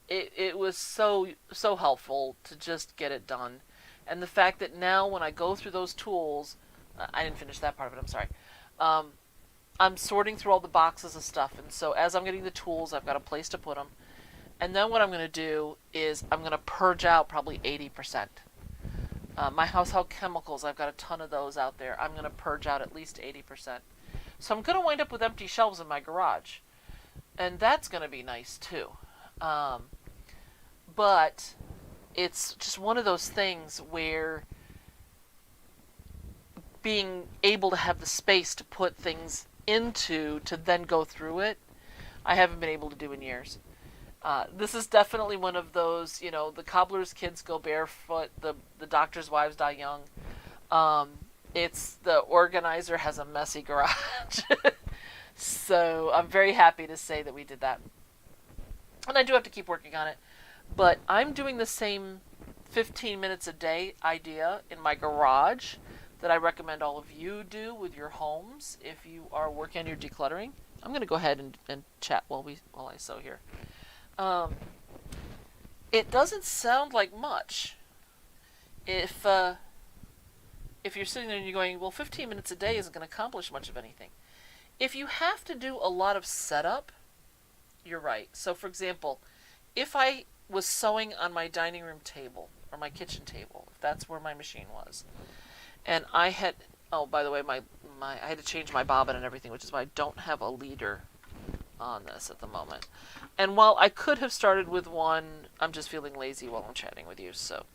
it was so helpful to just get it done. And the fact that now when I go through those tools, I didn't finish that part of it, I'm sorry. I'm sorting through all the boxes of stuff, and so as I'm getting the tools, I've got a place to put them. And then what I'm going to do is I'm going to purge out probably 80%. My household chemicals, I've got a ton of those out there. I'm going to purge out at least 80%. So I'm going to wind up with empty shelves in my garage. And that's going to be nice too. But it's just one of those things where being able to have the space to put things into to then go through it, I haven't been able to do in years. This is definitely one of those, the cobbler's kids go barefoot, the doctor's wives die young. It's the organizer has a messy garage. So I'm very happy to say that we did that. And I do have to keep working on it. But I'm doing the same 15 minutes a day idea in my garage that I recommend all of you do with your homes if you are working on your decluttering. I'm going to go ahead and chat while I sew here. It doesn't sound like much. If you're sitting there and you're going, well, 15 minutes a day isn't going to accomplish much of anything. If you have to do a lot of setup, you're right. So, for example, if I was sewing on my dining room table or my kitchen table, if that's where my machine was, and I had, oh, by the way, I had to change my bobbin and everything, which is why I don't have a leader on this at the moment. And while I could have started with one, I'm just feeling lazy while I'm chatting with you, so.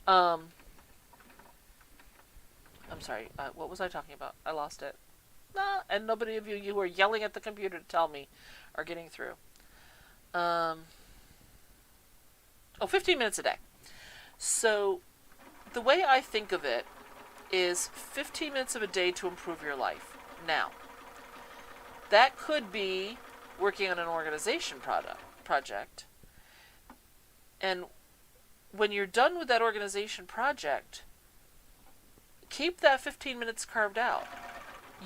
I'm sorry, what was I talking about? I lost it. And nobody of you who are yelling at the computer to tell me are getting through. 15 minutes a day. So, the way I think of it is 15 minutes of a day to improve your life. Now, that could be working on an organization project. And when you're done with that organization project, keep that 15 minutes carved out.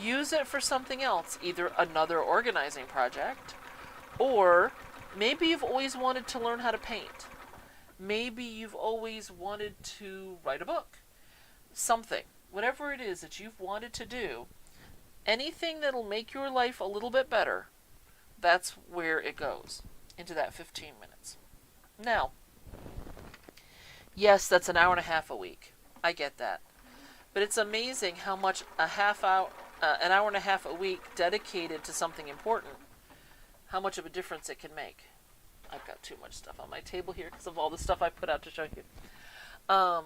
Use it for something else, either another organizing project, or maybe you've always wanted to learn how to paint. Maybe you've always wanted to write a book. Something. Whatever it is that you've wanted to do, anything that'll make your life a little bit better, that's where it goes, into that 15 minutes. Now, Yes, that's an hour and a half a week. I get that. But it's amazing how much an hour and a half a week dedicated to something important, how much of a difference it can make. I've got too much stuff on my table here because of all the stuff I put out to show you. Um,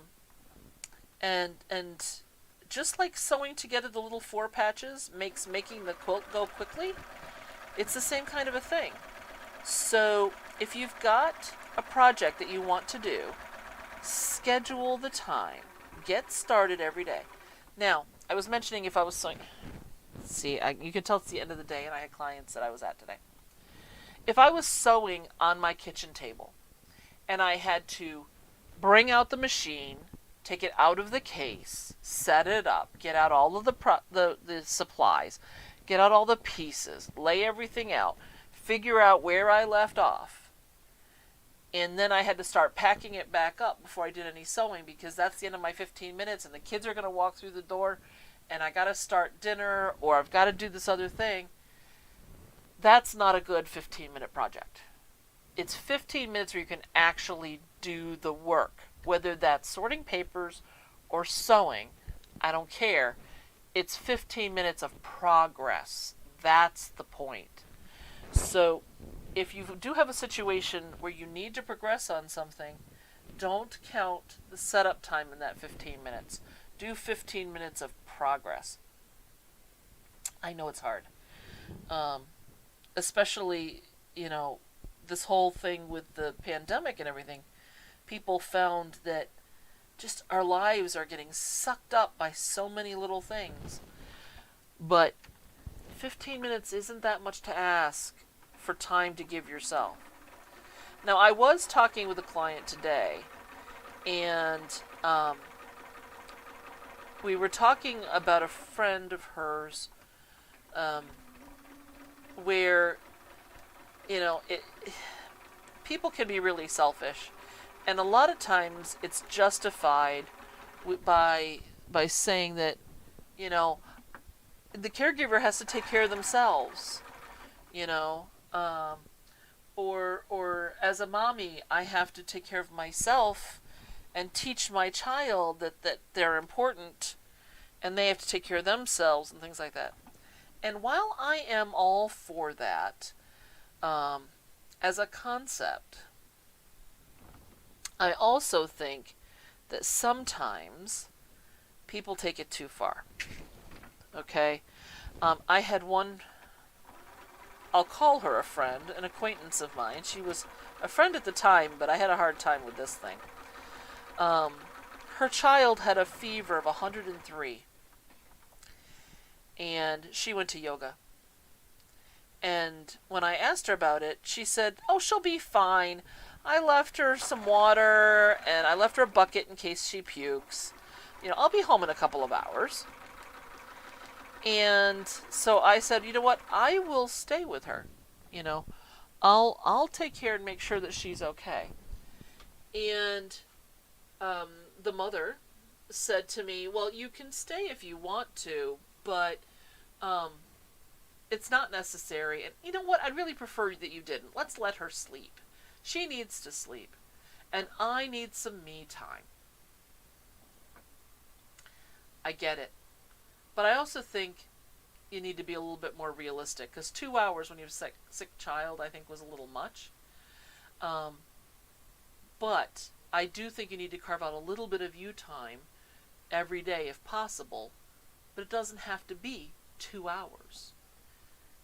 and just like sewing together the little four patches makes making the quilt go quickly, it's the same kind of a thing. So if you've got a project that you want to do, schedule the time. Get started every day. Now, I was mentioning if I was sewing. See, you can tell it's the end of the day, and I had clients that I was at today. If I was sewing on my kitchen table, and I had to bring out the machine, take it out of the case, set it up, get out all of the supplies, get out all the pieces, lay everything out, figure out where I left off, and then I had to start packing it back up before I did any sewing, because that's the end of my 15 minutes and the kids are going to walk through the door and I got to start dinner, or I've got to do this other thing. That's not a good 15-minute project. It's 15 minutes where you can actually do the work, whether that's sorting papers or sewing. I don't care. It's 15 minutes of progress. That's the point. So if you do have a situation where you need to progress on something, don't count the setup time in that 15 minutes. Do 15 minutes of progress. I know it's hard. Especially, this whole thing with the pandemic and everything. People found that just our lives are getting sucked up by so many little things. But 15 minutes isn't that much to ask for time to give yourself. Now, I was talking with a client today, and we were talking about a friend of hers where, people can be really selfish. And a lot of times it's justified by saying that, the caregiver has to take care of themselves, or as a mommy, I have to take care of myself and teach my child that they're important and they have to take care of themselves and things like that. And while I am all for that, as a concept, I also think that sometimes people take it too far. Okay? I had one, I'll call her a friend, an acquaintance of mine. She was a friend at the time, but I had a hard time with this thing. Her child had a fever of 103, and she went to yoga. And when I asked her about it, she said, "Oh, she'll be fine. I left her some water, and I left her a bucket in case she pukes. I'll be home in a couple of hours." And so I said, "You know what? I will stay with her. I'll take care and make sure that she's okay." And the mother said to me, "Well, you can stay if you want to, but it's not necessary. And you know what? I'd really prefer that you didn't. Let's let her sleep. She needs to sleep. And I need some me time." I get it. But I also think you need to be a little bit more realistic, because 2 hours when you have a sick child, I think, was a little much. But I do think you need to carve out a little bit of you time every day if possible, but it doesn't have to be 2 hours.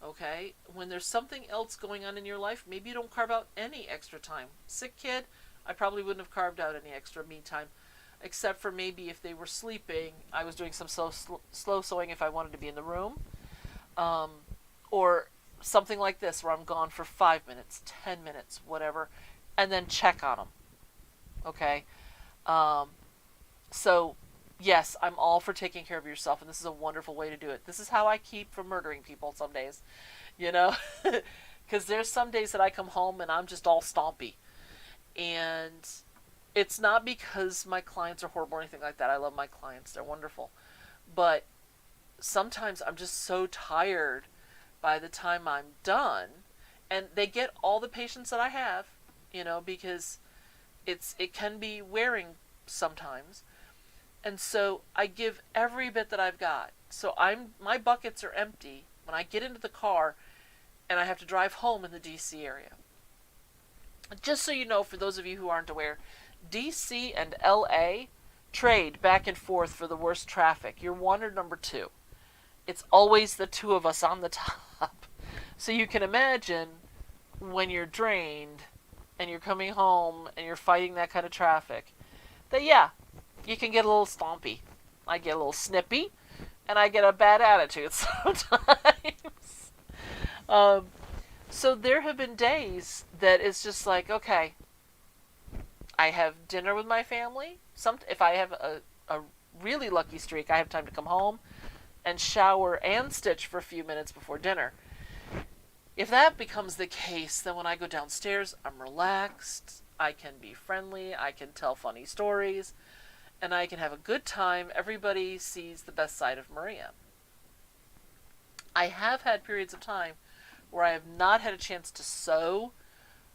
Okay? When there's something else going on in your life, maybe you don't carve out any extra time. Sick kid, I probably wouldn't have carved out any extra me time, except for maybe if they were sleeping, I was doing some slow sewing if I wanted to be in the room, or something like this where I'm gone for 5 minutes, 10 minutes, whatever, and then check on them. Okay? So, yes, I'm all for taking care of yourself, and this is a wonderful way to do it. This is how I keep from murdering people some days, because there's some days that I come home and I'm just all stompy. And it's not because my clients are horrible or anything like that. I love my clients. They're wonderful. But sometimes I'm just so tired by the time I'm done. And they get all the patience that I have, because It can be wearing sometimes. And so I give every bit that I've got. So my buckets are empty when I get into the car and I have to drive home in the DC area. Just so you know, for those of you who aren't aware, DC and LA trade back and forth for the worst traffic. You're one or number two. It's always the two of us on the top. So you can imagine when you're drained and you're coming home and you're fighting that kind of traffic, that yeah, you can get a little stompy. I get a little snippy, and I get a bad attitude sometimes. So there have been days that it's just like, okay, I have dinner with my family. If I have a really lucky streak, I have time to come home and shower and stitch for a few minutes before dinner. If that becomes the case, then when I go downstairs, I'm relaxed, I can be friendly, I can tell funny stories, and I can have a good time. Everybody sees the best side of Maria. I have had periods of time where I have not had a chance to sew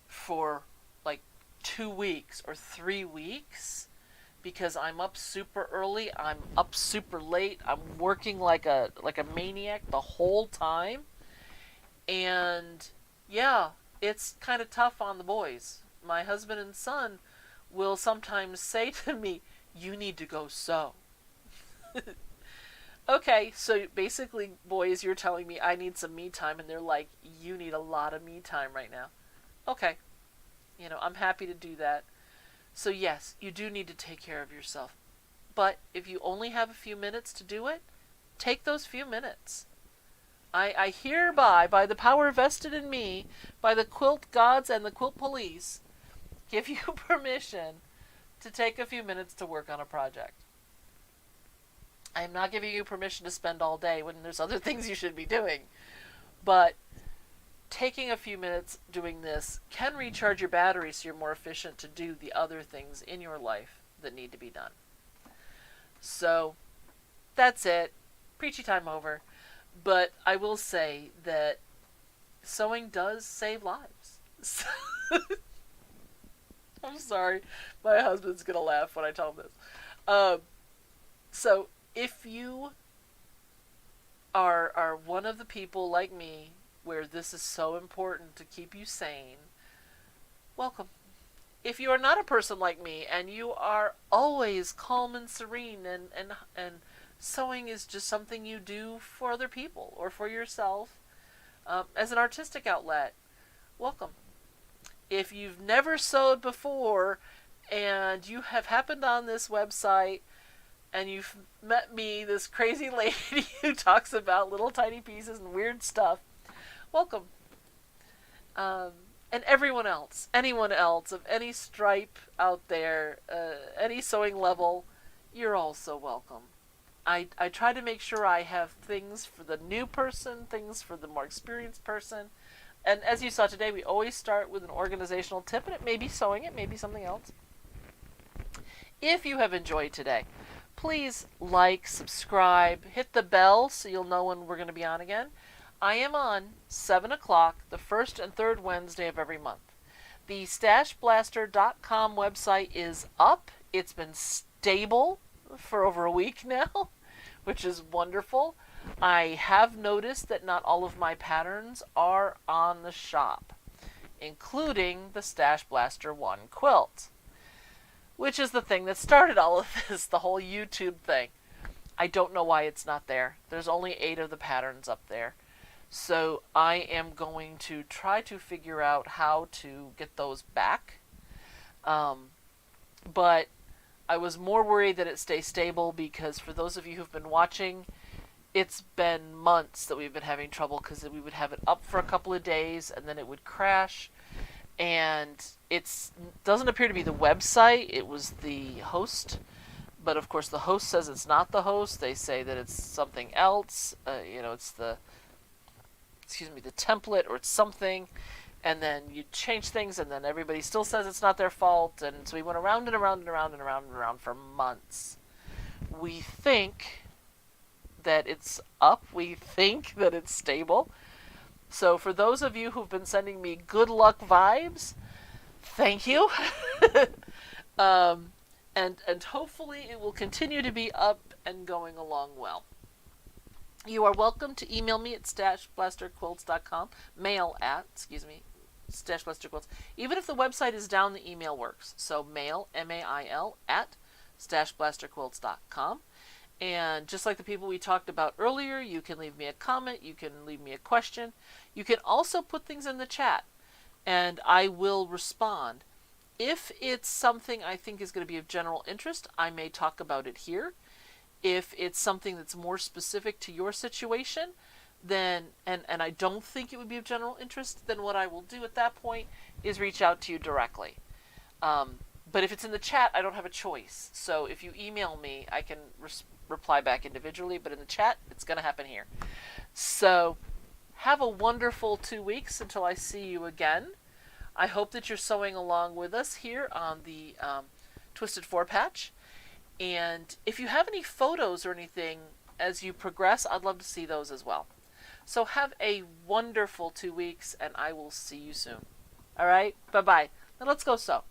for like 2 weeks or 3 weeks because I'm up super early, I'm up super late, I'm working like a maniac the whole time. And yeah, it's kind of tough on the boys. My husband and son will sometimes say to me, "You need to go sew." Okay, so basically, boys, you're telling me I need some me time, and they're like, "You need a lot of me time right now." Okay, I'm happy to do that. So yes, you do need to take care of yourself. But if you only have a few minutes to do it, take those few minutes. I hereby, by the power vested in me, by the quilt gods and the quilt police, give you permission to take a few minutes to work on a project. I am not giving you permission to spend all day when there's other things you should be doing. But taking a few minutes doing this can recharge your battery so you're more efficient to do the other things in your life that need to be done. So, that's it. Preachy time over. But I will say that sewing does save lives. I'm sorry. My husband's going to laugh when I tell him this. So, if you are one of the people like me where this is so important to keep you sane, welcome. If you are not a person like me and you are always calm and serene and sewing is just something you do for other people or for yourself as an artistic outlet, welcome. If you've never sewed before and you have happened on this website and you've met me, this crazy lady who talks about little tiny pieces and weird stuff, welcome. And everyone else, anyone else of any stripe out there, any sewing level, you're also welcome. I try to make sure I have things for the new person, things for the more experienced person. And as you saw today, we always start with an organizational tip, and it may be sewing, it may be something else. If you have enjoyed today, please like, subscribe, hit the bell so you'll know when we're going to be on again. I am on 7 o'clock the first and third Wednesday of every month. The StashBlaster.com website is up. It's been stable for over a week now, which is wonderful. I have noticed that not all of my patterns are on the shop, including the StashBlaster 1 quilt, which is the thing that started all of this, the whole YouTube thing. I don't know why it's not there. There's only 8 of the patterns up there. So I am going to try to figure out how to get those back. But I was more worried that it stays stable because for those of you who've been watching, it's been months that we've been having trouble because we would have it up for a couple of days and then it would crash. And it doesn't appear to be the website, it was the host. But of course the host says it's not the host. They say that it's something else. It's the template or it's something. And then you change things and then everybody still says it's not their fault. And so we went around and around and around and around and around for months. We think that it's up. We think that it's stable. So for those of you who've been sending me good luck vibes, thank you. Um, and hopefully it will continue to be up and going along well. You are welcome to email me at StashBlasterQuilts.com, mail at, StashBlasterQuilts. Even if the website is down, the email works. So mail, M-A-I-L, at StashBlasterQuilts.com. And just like the people we talked about earlier, you can leave me a comment, you can leave me a question. You can also put things in the chat, and I will respond. If it's something I think is going to be of general interest, I may talk about it here. If it's something that's more specific to your situation, then and I don't think it would be of general interest, then what I will do at that point is reach out to you directly. But if it's in the chat, I don't have a choice. So if you email me, I can reply back individually, but in the chat, it's going to happen here. So have a wonderful 2 weeks until I see you again. I hope that you're sewing along with us here on the Twisted 4 patch. And if you have any photos or anything as you progress, I'd love to see those as well. So have a wonderful 2 weeks, and I will see you soon. All right? Bye-bye. Now let's go sew.